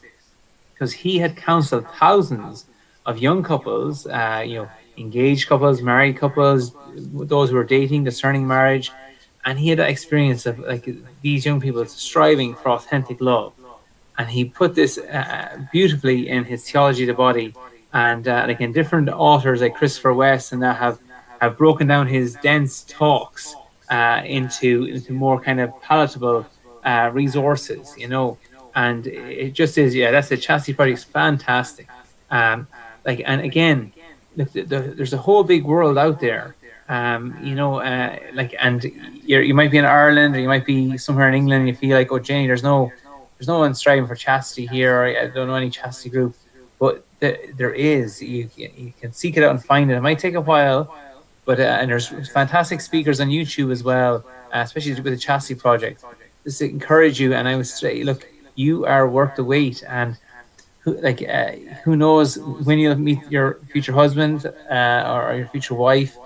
because he had counseled thousands of young couples, engaged couples, married couples, those who were dating, discerning marriage, and he had that experience of like these young people striving for authentic love. And he put this beautifully in his Theology of the Body, and like in different authors like Christopher West and that have broken down his dense talks into more kind of palatable resources. And it just is, yeah, that's the Chastity Project is fantastic. Um, and again, look, there's a whole big world out there. And you might be in Ireland or you might be somewhere in England and you feel like, oh, Jenny, there's no one striving for chastity here. Or I don't know any chastity group, but there is. You can seek it out and find it. It might take a while, but and there's fantastic speakers on YouTube as well, especially with the Chastity Project. Just to encourage you, and I would say, look, you are worth the wait, and who knows when you'll meet your future husband or your future wife.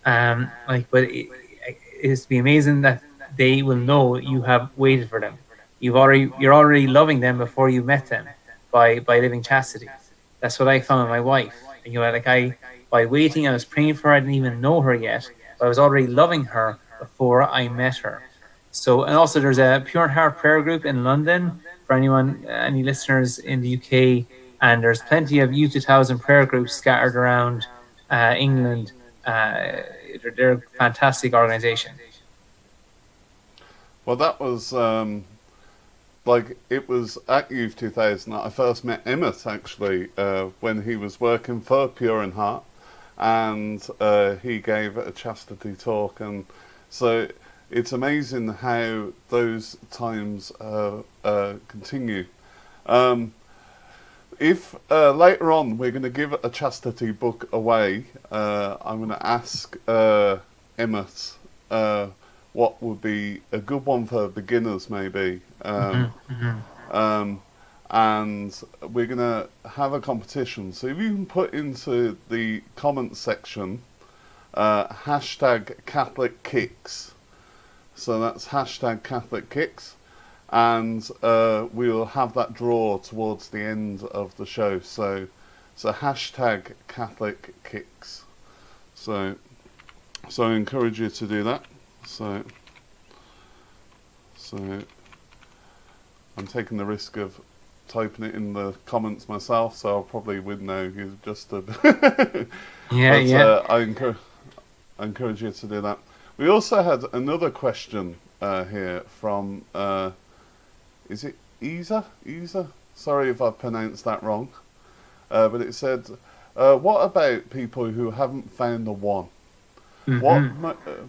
But it's be amazing that they will know you have waited for them. You're already loving them before you met them by living chastity. That's what I found with my wife. And, by waiting, I was praying for her. I didn't even know her yet, but I was already loving her before I met her. So, and also there's a Pure Heart prayer group in London for any listeners in the UK, and there's plenty of Youth 2000 prayer groups scattered around England. They're a fantastic organisation. well, that was it was at Youth 2000 that I first met Emmet actually when he was working for Pure in Heart, and he gave a chastity talk, and so it's amazing how those times continue. If later on we're going to give a chastity book away, I'm going to ask Emmet what would be a good one for beginners, maybe. And we're going to have a competition. So if you can put into the comments section hashtag Catholic Kicks. So that's hashtag Catholic Kicks. And we'll have that draw towards the end of the show. So hashtag Catholic Kicks. So I encourage you to do that. So I'm taking the risk of typing it in the comments myself, so I'll probably win now. You just Yeah, yeah. I encourage you to do that. We also had another question here from is it Isa? Sorry if I pronounced that wrong. But it said, what about people who haven't found the one?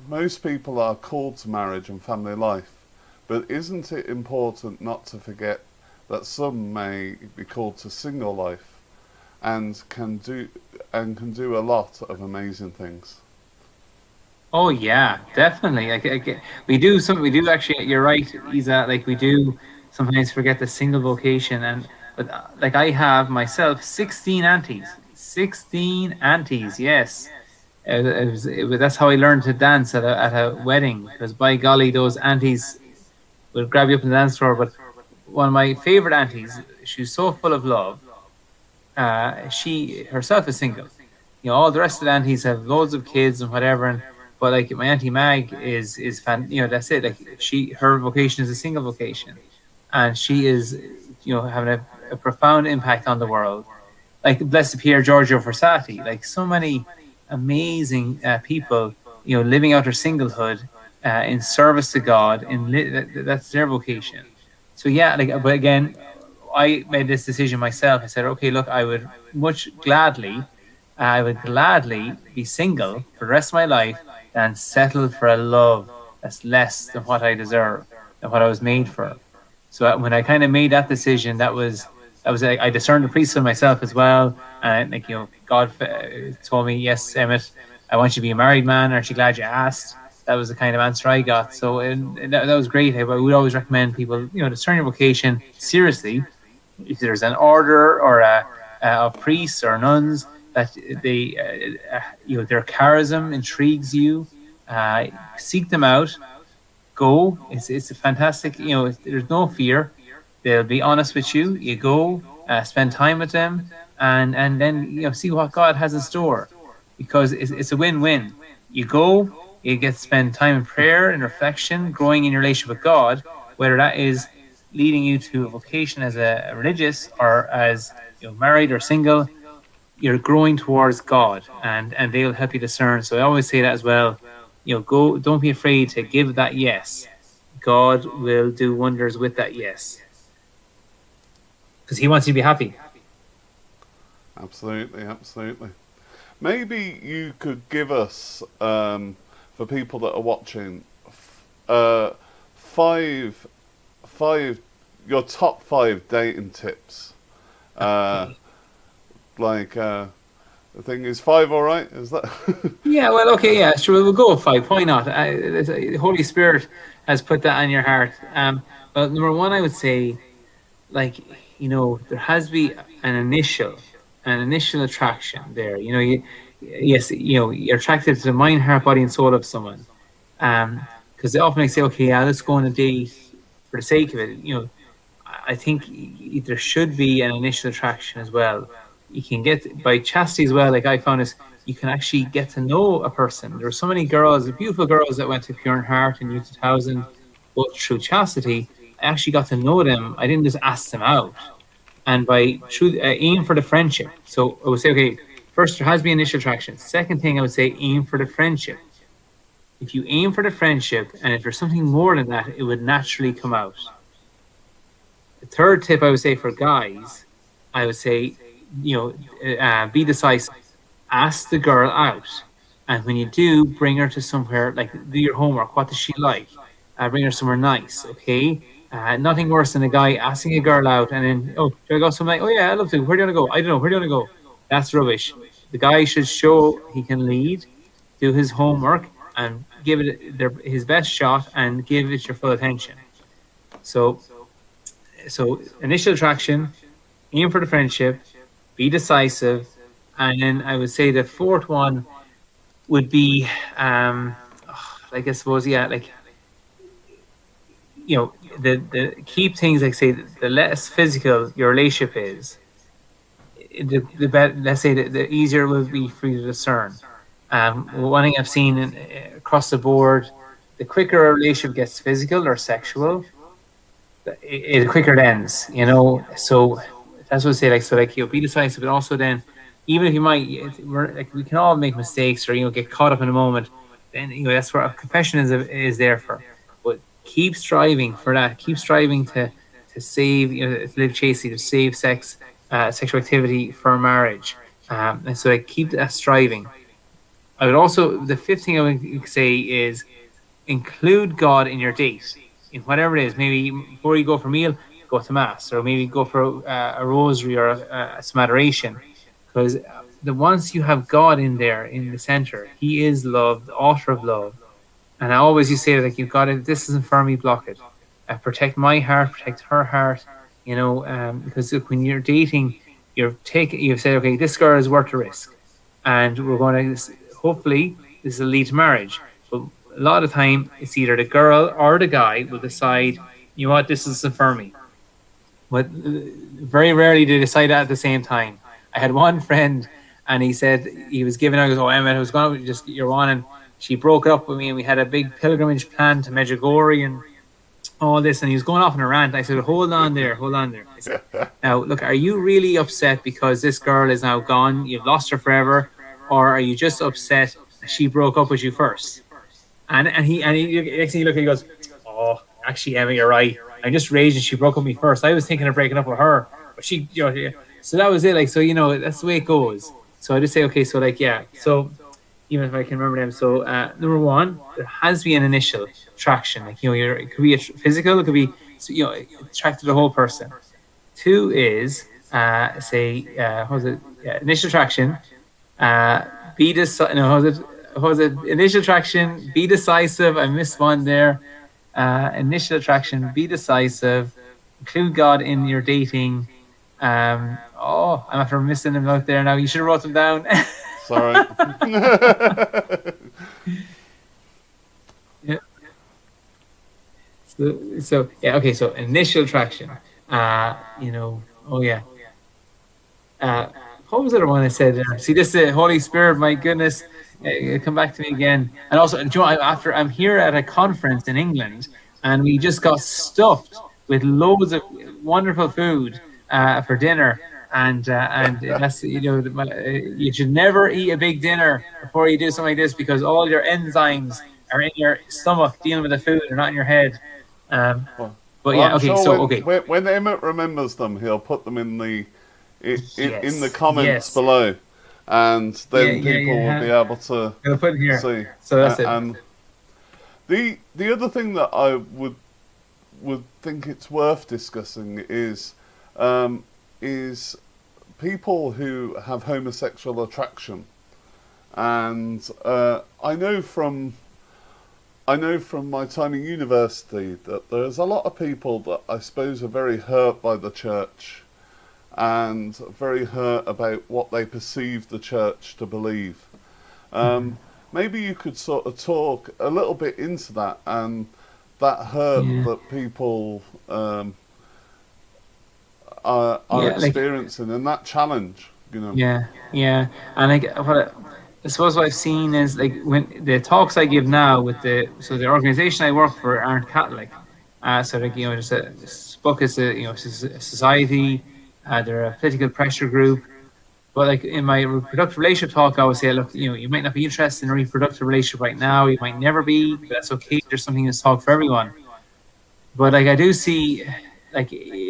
Most people are called to marriage and family life, but isn't it important not to forget that some may be called to single life and can do a lot of amazing things? Oh yeah, definitely. We do actually. You're right, Isa. Like we do sometimes forget the single vocation, but like I have myself 16 aunties. 16 aunties. Yes. That's how I learned to dance at a wedding. Because by golly, those aunties would grab you up in the dance floor. But one of my favorite aunties, she's so full of love. She herself is single. You know, all the rest of the aunties have loads of kids and whatever. But like my auntie Mag is fan. You know, that's it. Like her vocation is a single vocation, and she is, you know, having a profound impact on the world. Like blessed Pier Giorgio Forsati. Like so many amazing people, you know, living out their singlehood in service to God. That's their vocation. So yeah, like, but again, I made this decision myself. I said, okay, look, I would gladly be single for the rest of my life than settle for a love that's less than what I deserve and what I was made for. So when I kind of made that decision, that was I discerned the priesthood myself as well, and like, you know, God told me, yes, Emmet, I want you to be a married man. Aren't you glad you asked? That was the kind of answer I got. So and that was great. I would always recommend people, you know, discern your vocation seriously. If there's an order or of priests or nuns that they, you know, their charism intrigues you, seek them out. Go. It's a fantastic. You know, there's no fear. They'll be honest with you. You go, spend time with them, and then, you know, see what God has in store, because it's a win-win. You go, you get to spend time in prayer and reflection, growing in your relationship with God, whether that is leading you to a vocation as a religious or as, you know, married or single. You're growing towards God, and they'll help you discern. So I always say that as well. You know, go. Don't be afraid to give that yes. God will do wonders with that yes, because He wants you to be happy. Absolutely. Maybe you could give us, for people that are watching, five your top 5 dating tips. Like, the thing is, 5 all right? Is that? Yeah, well, okay, yeah, sure, we'll go with 5. Why not? The Holy Spirit has put that on your heart. Well, number 1, I would say, like, you know, there has to be an initial attraction there. You know, yes, you know, you're attracted to the mind, heart, body, and soul of someone. Because they often say, okay, yeah, let's go on a date for the sake of it. You know, I think there should be an initial attraction as well. You can get by chastity as well. Like I found is you can actually get to know a person. There were so many girls, beautiful girls that went to Pure in Heart in Youth 2000, but through chastity, I actually got to know them. I didn't just ask them out. And by aim for the friendship. So I would say, okay, first there has to be initial attraction. Second thing I would say, aim for the friendship. If you aim for the friendship, and if there's something more than that, it would naturally come out. The third tip I would say for guys, I would say, you know, be decisive. Ask the girl out, and when you do, bring her to somewhere, like, do your homework. What does she like? Bring her somewhere nice, okay? Nothing worse than a guy asking a girl out and then, oh, do I go somewhere? Oh yeah, I love to. Where do you want to go? I don't know. Where do you want to go? That's rubbish. The guy should show he can lead, do his homework, and give it his best shot, and give it your full attention. So initial attraction, aim for the friendship, be decisive, and then I would say the fourth one would be, like, I suppose, yeah, like, you know, the keep things, like, say, the less physical your relationship is, the better. Let's say the easier it will be for you to discern. One thing I've seen across the board, the quicker a relationship gets physical or sexual, it quicker ends, So that's what I say. Be decisive, but also then, even if you might, we can all make mistakes or get caught up in a moment. Then that's where a confession is there for. But keep striving for that. Keep striving to save, to live chastely, to save sexual activity for marriage. And so keep that striving. I would also, the fifth thing I would say is include God in your date, in whatever it is. Maybe before you go for a meal, go to mass, or maybe go for a rosary or some adoration, because once you have God in there in the center, He is love, the author of love. And I always used to say, you've got it. This isn't for me. Block it. Protect my heart. Protect her heart. Because when you're dating, you've said, okay, this girl is worth the risk, and we're going to hopefully this will lead to marriage. But a lot of the time, it's either the girl or the guy will decide, this isn't for me. But very rarely do they decide that at the same time. I had one friend, and he said he was giving out. He goes, "Oh, Emmet, I was going to just get your one," and she broke up with me, and we had a big pilgrimage planned to Medjugorje and all this, and he was going off on a rant. I said, hold on there. I said, now, look, are you really upset because this girl is now gone, you've lost her forever, or are you just upset she broke up with you first? And he next thing you look at, he goes, oh, actually, Emma, you're right. I'm just raging she broke up with me first. I was thinking of breaking up with her, but she, so that was it. That's the way it goes. So I just say, okay, so even if I can remember them. So number one, there has to be an initial attraction. It could be physical, it could be attracted to the whole person. Two is initial attraction. Initial attraction, be decisive. I missed one there. Initial attraction, be decisive. Include God in your dating. I'm after missing them out there now. You should have wrote them down. Sorry. Yeah. So initial attraction. What was the other one I said there? See, this Holy Spirit, my goodness, come back to me again. And also, after I'm here at a conference in England, and we just got stuffed with loads of wonderful food for dinner. And that's you should never eat a big dinner before you do something like this, because all your enzymes are in your stomach dealing with the food, they're not in your head. When Emmet remembers them, he'll put them in the comments below, and then people will be able to put it here. See. So that's it. And the other thing that I would think it's worth discussing is people who have homosexual attraction, and I know from my time in university that there's a lot of people that I suppose are very hurt by the church and very hurt about what they perceive the church to believe. Maybe you could sort of talk a little bit into that and that hurt that people are experiencing, and that challenge, and I suppose what I've seen is when the talks I give now with the organization I work for aren't Catholic, just SPUC is a society, they're a political pressure group, but in my reproductive relationship talk I always say, look, you might not be interested in a reproductive relationship right now, you might never be, but that's okay, there's something that's talk for everyone. But I do see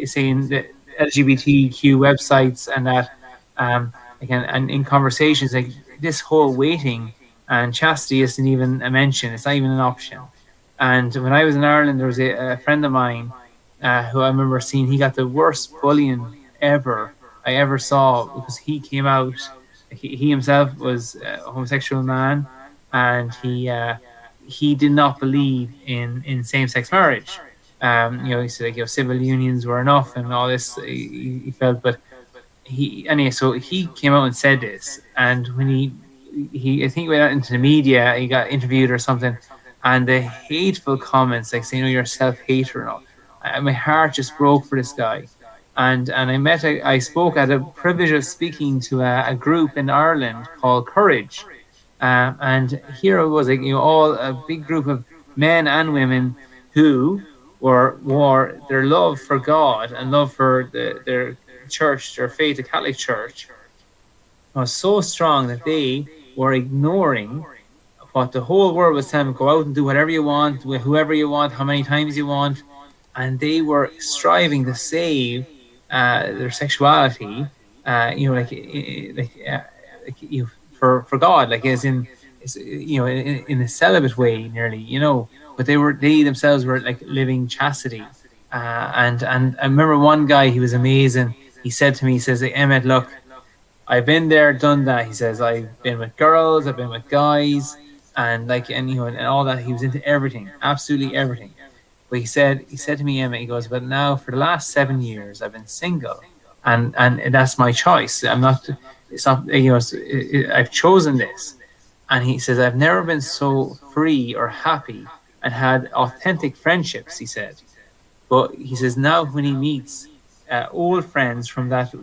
saying that LGBTQ websites and that and in conversations this whole waiting and chastity isn't even a mention, it's not even an option. And when I was in Ireland, there was a friend of mine who I remember seeing, he got the worst bullying I ever saw, because he came out, he himself was a homosexual man, and he did not believe in same-sex marriage. He said civil unions were enough and all this, he felt, but so he came out and said this, and when he I think went out into the media, he got interviewed or something, and the hateful comments saying, you're a self-hater and all, my heart just broke for this guy. And I spoke at a privilege of speaking to a group in Ireland called Courage, and here it was all a big group of men and women who were their love for God and love for their church, their faith, the Catholic Church, was so strong that they were ignoring what the whole world was telling them: go out and do whatever you want, with whoever you want, how many times you want, and they were striving to save their sexuality, for God, like as in, in a celibate way, nearly. But they themselves were like living chastity, and I remember one guy, he was amazing. He said to me, he says, Emmett, look, I've been there, done that. He says, I've been with girls, I've been with guys, and all that. He was into everything, absolutely everything. But he said to me, Emma, he goes, but now for the last 7 years, I've been single, and that's my choice. I'm not. It's not. I've chosen this. And he says, I've never been so free or happy and had authentic friendships. He said, but he says now when he meets old friends from that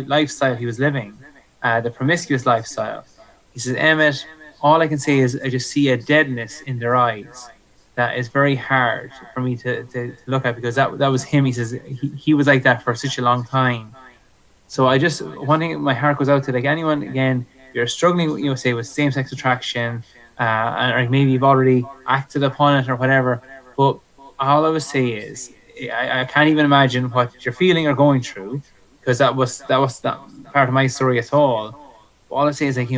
lifestyle he was living, the promiscuous lifestyle, he says, Emmett, all I can say is I just see a deadness in their eyes that is very hard for me to look at, because that was him. He says he was like that for such a long time. So one thing my heart goes out to, like, anyone, again, you're struggling, say with same-sex attraction, or maybe you've already acted upon it or whatever. But all I would say is, I can't even imagine what you're feeling or going through, because that was not part of my story at all. But all I say is, like,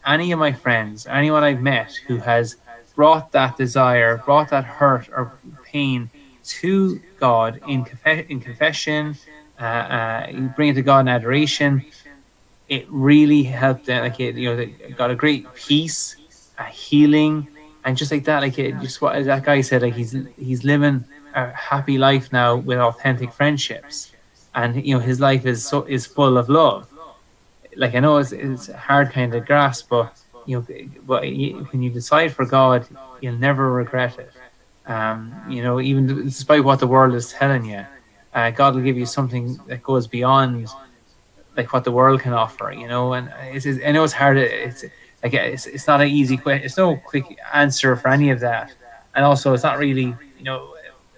any of my friends, anyone I've met who has brought that desire, brought that hurt or pain to God in confession, you bring it to God in adoration, it really helped them. Like, they got a great peace, a healing, and just like that, like, just what that guy said, like, he's living a happy life now with authentic friendships, and his life is full of love. Like, I know it's hard kind of grasp, but when you decide for God, you'll never regret it. Even despite what the world is telling you, God will give you something that goes beyond like what the world can offer. And I know it's hard. It's not an easy it's no quick answer for any of that, and also it's not really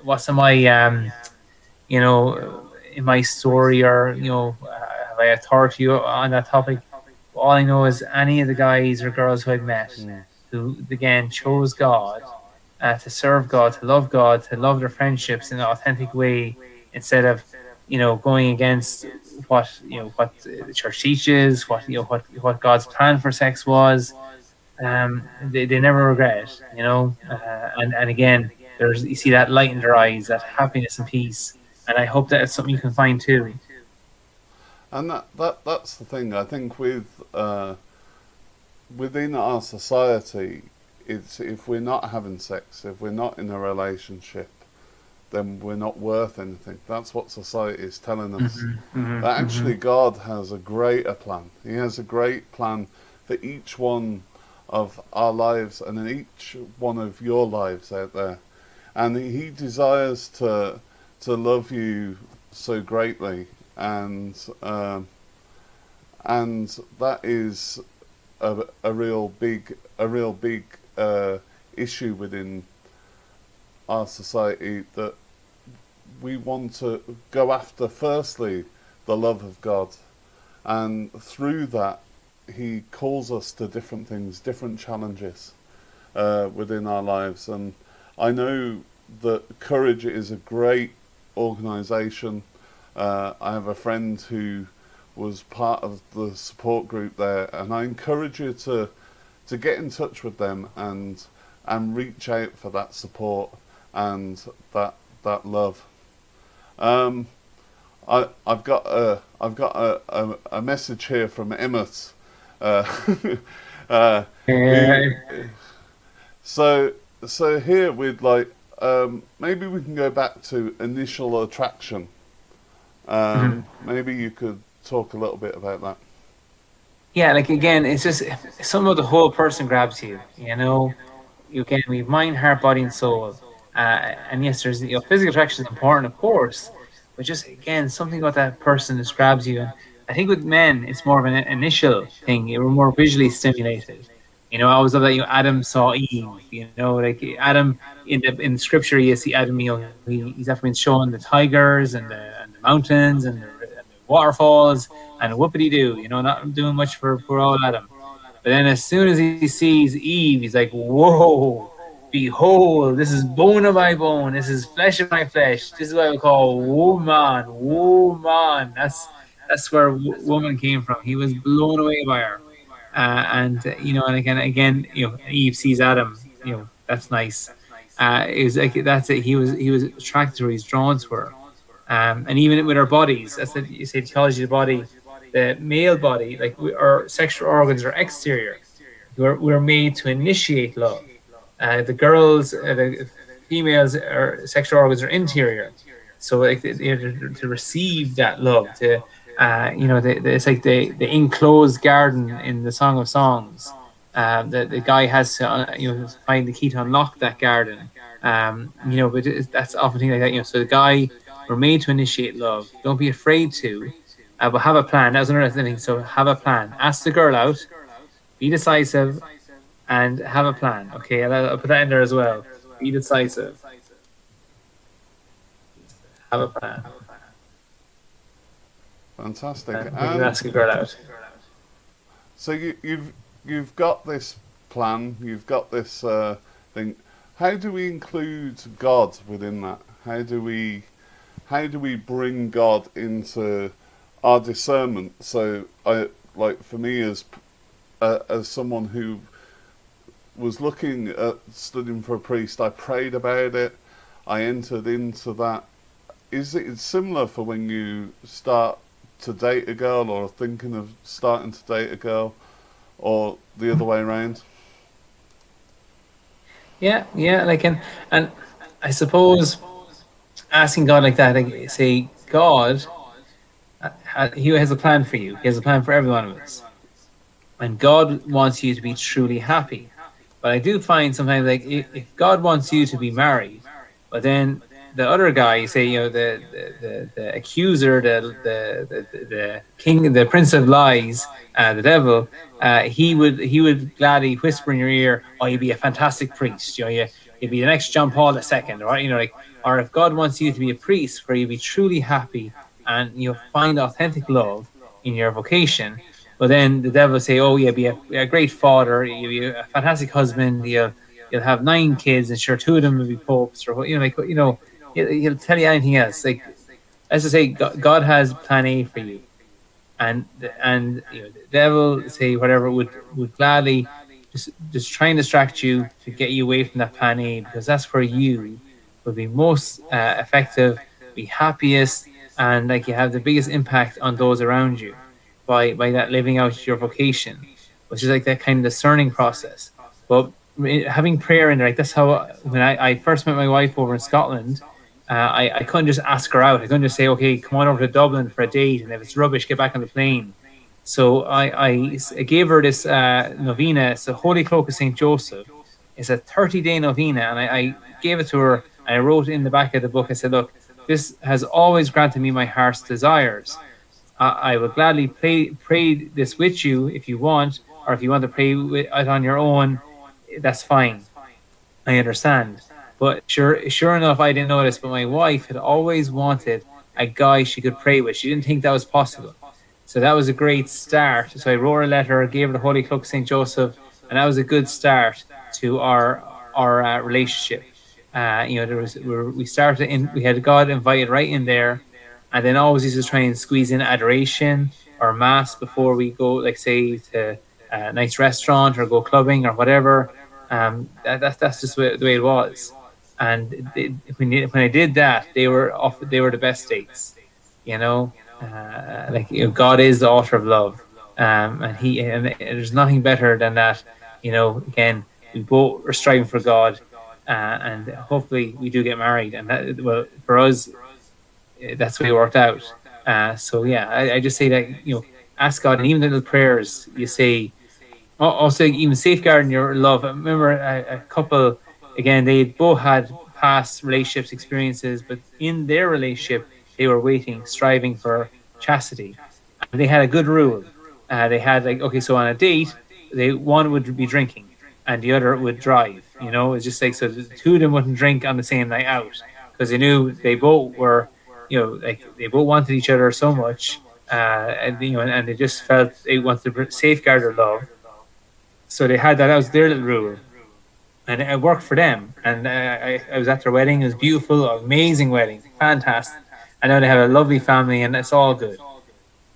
what's in my in my story, or have I talked to you on that topic. All I know is any of the guys or girls who I've met who again chose God, to serve God, to love their friendships in an authentic way, instead of going against what the church teaches, what God's plan for sex was. They never regret it, and again, you see that light in their eyes, that happiness and peace, and I hope that it's something you can find too. And that's the thing. I think within our society, it's if we're not having sex, if we're not in a relationship, then we're not worth anything. That's what society is telling us. But actually, God has a greater plan. He has a great plan for each one of our lives and in each one of your lives out there. And He desires to love you so greatly, and that is a real big issue within our society, that we want to go after, firstly, the love of God, and through that He calls us to different things, different challenges within our lives. And I know that Courage is a great organisation. I have a friend who was part of the support group there, and I encourage you to get in touch with them and reach out for that support and that love. I've got a message here from Emmet. So here we'd like, maybe we can go back to initial attraction. Maybe you could talk a little bit about that. Yeah, like, again, it's just some of the whole person grabs you. Again, we have mind, heart, body, and soul. And yes, there's physical attraction is important, of course, but just again, something about that person just grabs you. And I think with men, it's more of an initial thing. You're more visually stimulated. You know, I always love that. You know, Adam saw Eve. You know, like Adam in Scripture, you see Adam. You know, he's after been shown the tigers and the mountains and the waterfalls, and whoopity do. You know, not doing much for poor old Adam. But then as soon as he sees Eve, he's like, "Whoa! Behold, this is bone of my bone. This is flesh of my flesh. This is what I would call woman. Woman. That's where woman came from. He was blown away by her." And you know, and again, you know, Eve sees Adam. You know, that's nice. It was like that's it. He was attracted to her. He's drawn to her. And even with our bodies, that's the you say theology of the body. The male body, like our sexual organs, are exterior. We're made to initiate love. The females, are sexual organs are interior. So like to receive that love, to you know, it's like the enclosed garden in the Song of Songs. The guy has to you know, find the key to unlock that garden. You know, but that's often things like that. You know, so the guy, we're made to initiate love. Don't be afraid to, but have a plan. That was another thing. So have a plan. Ask the girl out. Be decisive, and have a plan. Okay, I'll put that in there as well. Be decisive. Have a plan. Fantastic. And you can ask a girl out. So you've got this plan. You've got this thing. How do we include God within that? How do we bring God into our discernment? So like for me as someone who was looking at studying for a priest, I prayed about it. I entered into that. Is it similar for when you start to date a girl, or thinking of starting to date a girl, or the other way around? Yeah, like and I suppose asking God like that, like say God, He has a plan for you. He has a plan for every one of us, and God wants you to be truly happy. But I do find sometimes, like if God wants you to be married, but then the other guy, say, you know, the accuser, the king, the prince of lies, the devil, he would gladly whisper in your ear, "Oh, you'd be a fantastic priest. You know, you'd be the next John Paul II, or you know, like, or if God wants you to be a priest where you be truly happy and you find authentic love in your vocation." But then the devil will say, "Oh, you'll be a great father. You'll be a fantastic husband. You'll have 9 kids, and sure, 2 of them will be popes, or you know, like you know." He'll tell you anything else. Like, as I say, God has plan A for you, and you know, the devil, say whatever, would gladly just try and distract you to get you away from that plan A, because that's where you will be most effective, be happiest, and like you have the biggest impact on those around you by that living out your vocation, which is like that kind of discerning process. But having prayer in there, like that's how when I first met my wife over in Scotland. I couldn't just ask her out. I couldn't just say, "Okay, come on over to Dublin for a date, and if it's rubbish, get back on the plane." So I gave her this novena. It's the Holy Cloak of St. Joseph. It's a 30-day novena, and I gave it to her, and I wrote in the back of the book, I said, "Look, this has always granted me my heart's desires. I will gladly pray this with you if you want, or if you want to pray it on your own, that's fine. I understand." But sure enough, I didn't know this, but my wife had always wanted a guy she could pray with. She didn't think that was possible. So that was a great start. So I wrote her a letter, gave her the Holy Cloak of St. Joseph, and that was a good start to our relationship. You know, we had God invited right in there, and then always used to try and squeeze in adoration or mass before we go, like say to a nice restaurant or go clubbing or whatever. That's just the way it was. And when I did that, they were the best dates, you know. Like, you know, God is the author of love, and there's nothing better than that. You know, again, we both are striving for God, and hopefully we do get married. And that, well, for us, that's the way it worked out. So yeah, I just say that, you know, ask God, and even the little prayers you say. Also, even safeguarding your love. I remember a couple. Again, they both had past relationships experiences, but in their relationship, they were striving for chastity. And they had a good rule. They had, like, okay, so on a date, one would be drinking and the other would drive. It's just like, so the two of them wouldn't drink on the same night out because they knew they both were, like they both wanted each other so much, and they just felt they wanted to safeguard their love. So they had that. That was their little rule, and it worked for them. And I was at their wedding. It was beautiful, amazing wedding, fantastic. I know they have a lovely family, and it's all good.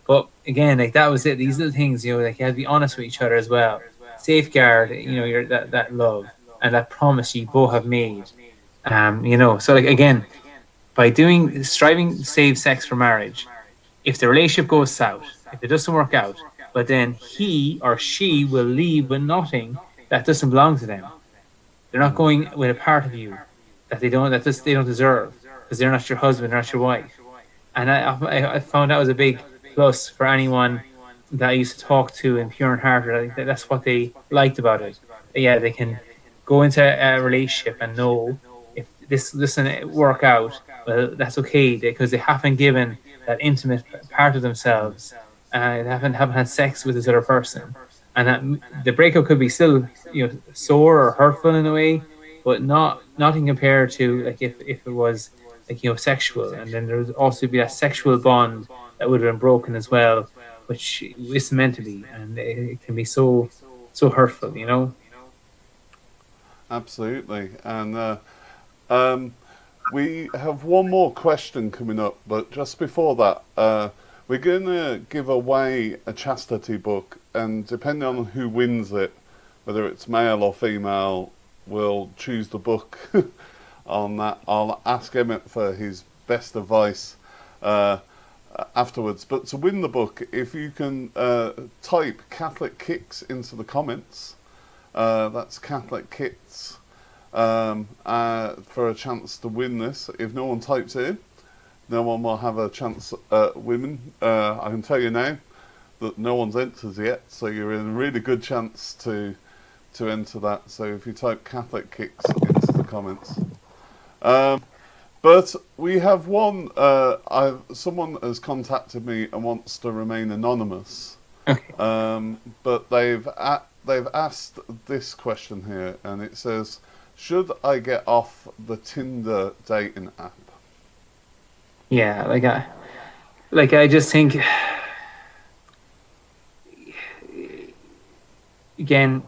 But again, like that was it. These little things, like you had to be honest with each other as well. Safeguard, your that love and that promise you both have made. So like again, by striving to save sex for marriage, if the relationship goes south, if it doesn't work out, but then he or she will leave with nothing that doesn't belong to them. They're not going with a part of you that they don't deserve because they're not your husband, they're not your wife. And I found that was a big plus for anyone that I used to talk to in pure and heart. I think that's what they liked about it. Yeah, they can go into a relationship and know if this doesn't work out, well, that's okay because they haven't given that intimate part of themselves. They haven't had sex with this other person, and that the breakup could be still sore or hurtful in a way, but nothing compared to like if it was like sexual, and then there would also be that sexual bond that would have been broken as well, which isn't meant to be, and it can be so hurtful. Absolutely, and we have one more question coming up, but just before that, we're going to give away a chastity book, and depending on who wins it, whether it's male or female, we'll choose the book on that. I'll ask Emmet for his best advice afterwards. But to win the book, if you can type Catholic Kicks into the comments, that's Catholic Kicks, for a chance to win this. If no one types it in, no one will have a chance winning. I can tell you now that no one's entered yet, so you're in a really good chance to enter that. So if you type Catholic Kicks into the comments. But we have one. Someone has contacted me and wants to remain anonymous. Okay. But they've asked this question here, and it says, "Should I get off the Tinder dating app?" Yeah, I just think, again,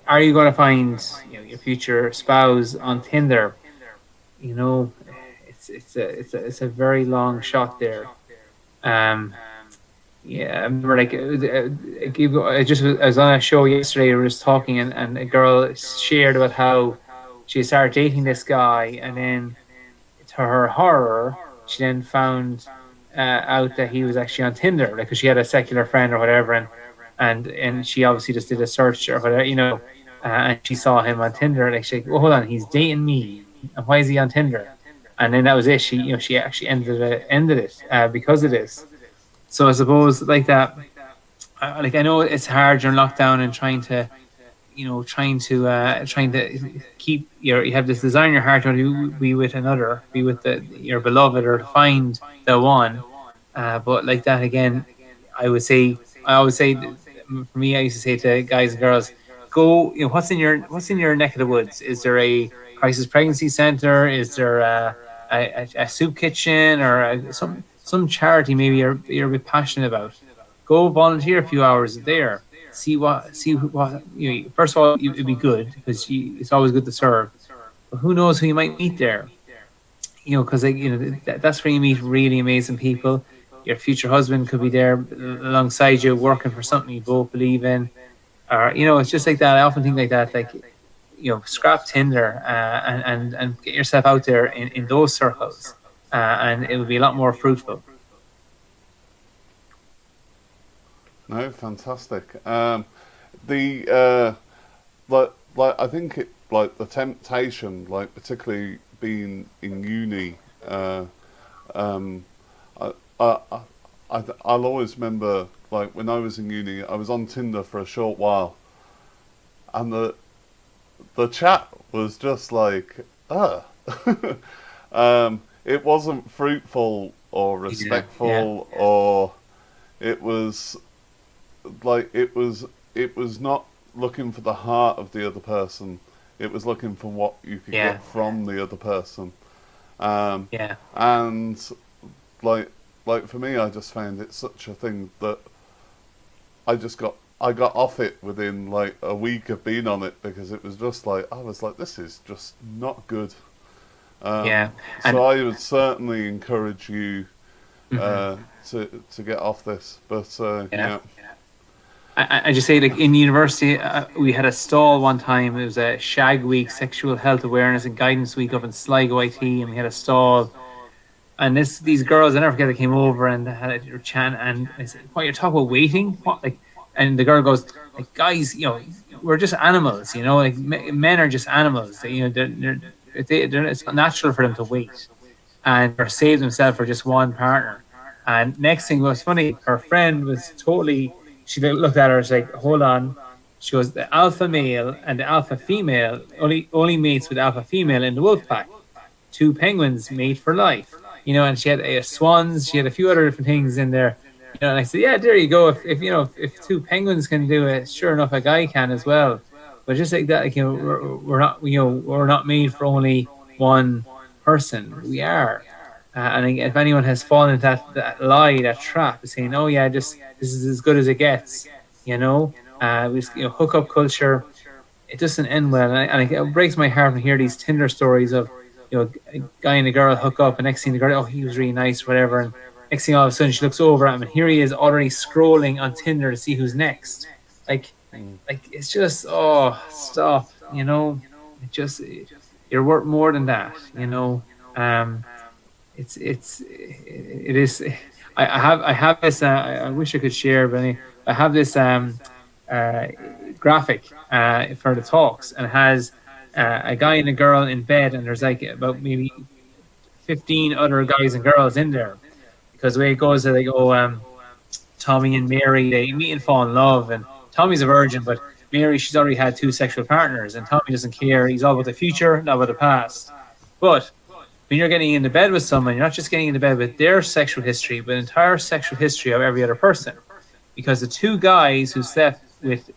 are you going to find your future spouse on Tinder? It's a very long shot there. Yeah, I remember I was on a show yesterday. We were just talking, and a girl shared about how she started dating this guy, and then to her horror, she then found out that he was actually on Tinder, like, because she had a secular friend or whatever, and she obviously just did a search or whatever, and she saw him on Tinder, and she's like, "Well, hold on, he's dating me, and why is he on Tinder?" And then that was it. She actually ended it because of this. So I suppose like that, I know it's hard during lockdown and trying to keep you have this desire in your heart to be with another, be with your beloved, or to find the one. But like that again, I always say, for me, I used to say to guys and girls, go. What's in your neck of the woods? Is there a crisis pregnancy center? Is there a soup kitchen or some charity maybe you're a bit passionate about? Go volunteer a few hours there. See what first of all, it'd be good because it's always good to serve. But who knows who you might meet there? Because that's where you meet really amazing people. Your future husband could be there alongside you, working for something you both believe in, or it's just like that. I often think like that, like scrap Tinder and get yourself out there in those circles, and it would be a lot more fruitful. No, fantastic. I think the temptation, like particularly being in uni, I'll always remember, like when I was in uni, I was on Tinder for a short while, and the chat was just like, it wasn't fruitful or respectful, or it was like it was not looking for the heart of the other person. It was looking for what you could Yeah. get from the other person. Yeah. And like for me, I just found it such a thing that I got off it within like a week of being on it, because it was just like, I was like, this is just not good. Yeah. And So I would certainly encourage you to get off this. But yeah. I just say, like, in university, we had a stall one time. It was a Shag Week, Sexual Health Awareness and Guidance Week up in Sligo IT, and we had a stall. And these girls, I never forget, they came over and had a chat, and I said, "What, you're talking about waiting? What?" Like, and the girl goes, "Like, guys, we're just animals, like men are just animals. It's not natural for them to wait and or save themselves for just one partner." And next thing was funny, her friend was totally. She looked at her and was like, "Hold on." She goes, "The alpha male and the alpha female only mates with alpha female in the wolf pack. Two penguins mate for life." And she had swans. She had a few other different things in there. And I said, "Yeah, there you go. If two penguins can do it, sure enough, a guy can as well." But just like that, like, we're not made for only one person. We are. And if anyone has fallen into that lie, that trap, saying, "Oh yeah, just this is as good as it gets," hookup culture, it doesn't end well, and it breaks my heart to hear these Tinder stories of, a guy and a girl hook up, and next thing the girl, oh, he was really nice, whatever, and next thing all of a sudden she looks over at him, and here he is already scrolling on Tinder to see who's next. Like it's just, oh, stop, it just, you're worth more than that, it is. I have this. I wish I could share, but I have this graphic for the talks, and it has a guy and a girl in bed, and there's like about maybe 15 other guys and girls in there, because the way it goes, they go, Tommy and Mary, they meet and fall in love, and Tommy's a virgin, but Mary, she's already had 2 sexual partners, and Tommy doesn't care. He's all about the future, not about the past. But when you're getting into bed with someone, you're not just getting into bed with their sexual history, but entire sexual history of every other person. Because the 2 guys who slept with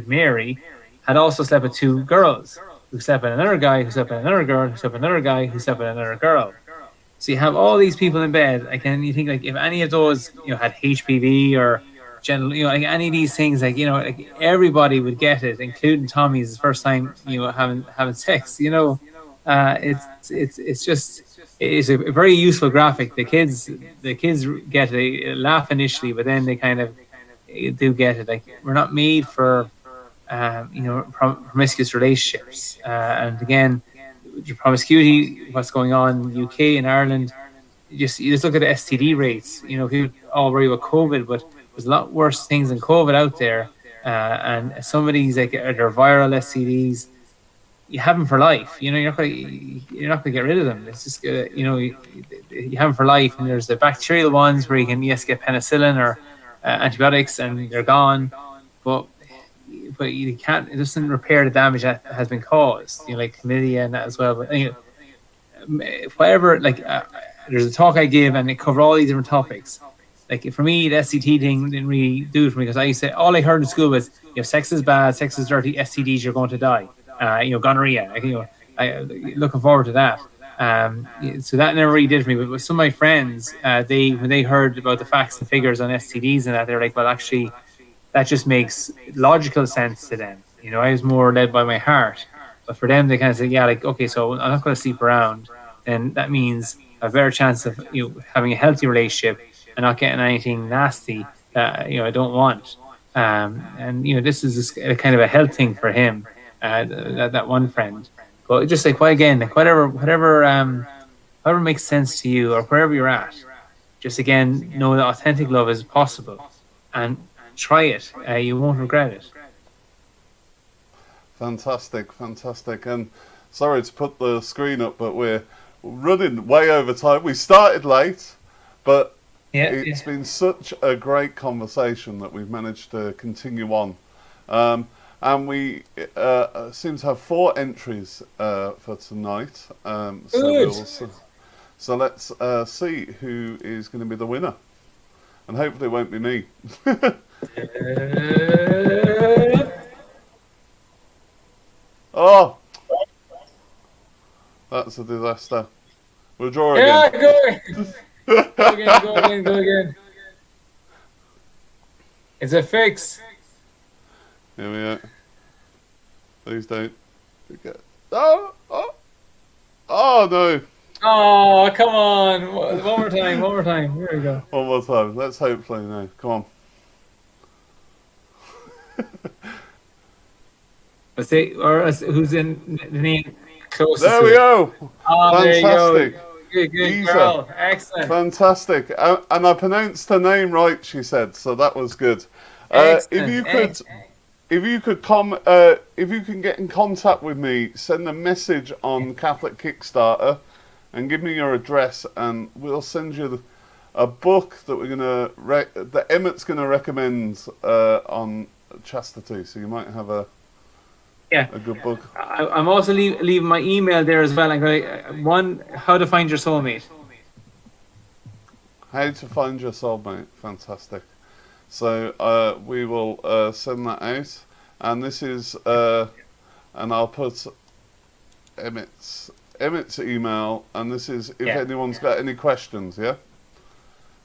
Mary had also slept with 2 girls, who slept with another guy, who slept with another girl, who slept with another guy, who slept with another girl. So you have all these people in bed. Like, and you think, like, if any of those, had HPV or genital, like any of these things, like, like everybody would get it, including Tommy's first time, having sex. It's a very useful graphic. The kids get a laugh initially, but then they kind of do get it. Like, we're not made for promiscuous relationships. And again, your promiscuity, what's going on in the UK and Ireland, you just look at the STD rates. People all worry about COVID, but there's a lot worse things than COVID out there. And some of these, like, are viral STDs. You have them for life. You're not going to get rid of them. It's just, you have them for life. And there's the bacterial ones where you can, yes, get penicillin or antibiotics, and they're gone. But you can't. It doesn't repair the damage that has been caused. Like chlamydia and that as well. But whatever. Like, there's a talk I give, and it covered all these different topics. Like, for me, the STD thing didn't really do it for me, because I used to say, all I heard in school was, sex is bad, sex is dirty, STDs, you're going to die. Gonorrhea. I looking forward to that. So that never really did for me. But with some of my friends, when they heard about the facts and figures on STDs and that, they're like, well, actually, that just makes logical sense to them. I was more led by my heart. But for them, they kind of say, yeah, like, okay, so I'm not going to sleep around. Then that means a better chance of having a healthy relationship and not getting anything nasty that I don't want. And this is a kind of a health thing for him. That one friend, but just like, why again, like, whatever makes sense to you, or wherever you're at, just again know that authentic love is possible, and try it. You won't regret it. Fantastic. And sorry to put the screen up, but we're running way over time. We started late, but it's been such a great conversation that we've managed to continue on. And we seem to have 4 entries for tonight. So let's see who is going to be the winner. And hopefully it won't be me. Oh, that's a disaster. We'll draw Yeah, again. go again. Go again. It's a fix. Here we are. Please don't. Oh, oh, oh no. Oh, come on. One more time. Here we go. One more time. Let's hopefully no. Come on. Let's see, who's in the name closest There to we it. go. Oh, Fantastic. there you go. Good Lisa. girl. Excellent. Fantastic. And I pronounced her name right, she said, so that was good. Excellent. If you can get in contact with me, send a message on Catholic Kickstarter and give me your address, and we'll send you a book that we're gonna that Emmet's gonna recommend on chastity. So you might have a good book. I'm also leaving my email there as well. I'm going how to find your soulmate. How to find your soulmate. Fantastic. So we will send that out, and this is and I'll put Emmet's email, and this is if anyone's got any questions. Yeah.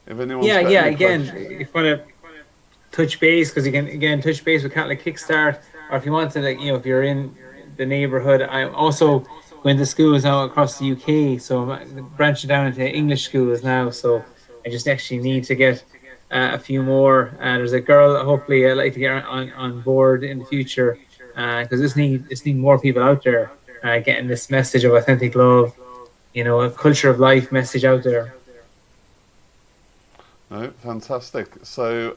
If anyone's got any again, questions. if you want to touch base, because you can touch base with Catholic Kickstart, or if you want to, if you're in the neighbourhood. I'm also going to schools now across the UK, so I'm branching down into English schools now. So I just actually need to get a few more. There's a girl hopefully I'd like to get on board in the future, because this need more people out there getting this message of authentic love, a culture of life message out there. No, fantastic. So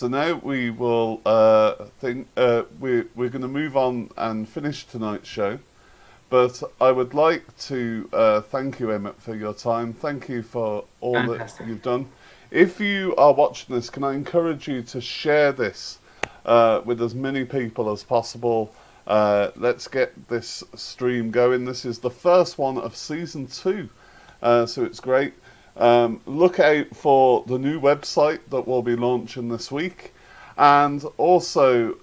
now we will we're going to move on and finish tonight's show. But I would like to thank you, Emmet, for your time. Thank you for all that you've done. If you are watching this, can I encourage you to share this with as many people as possible? Let's get this stream going. This is the first one of season 2, so it's great. Look out for the new website that we'll be launching this week, and also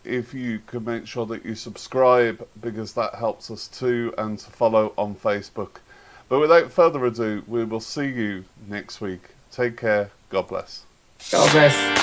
if you could make sure that you subscribe, because that helps us too, and to follow on Facebook. But without further ado, we will see you next week. Take care. God bless. God bless.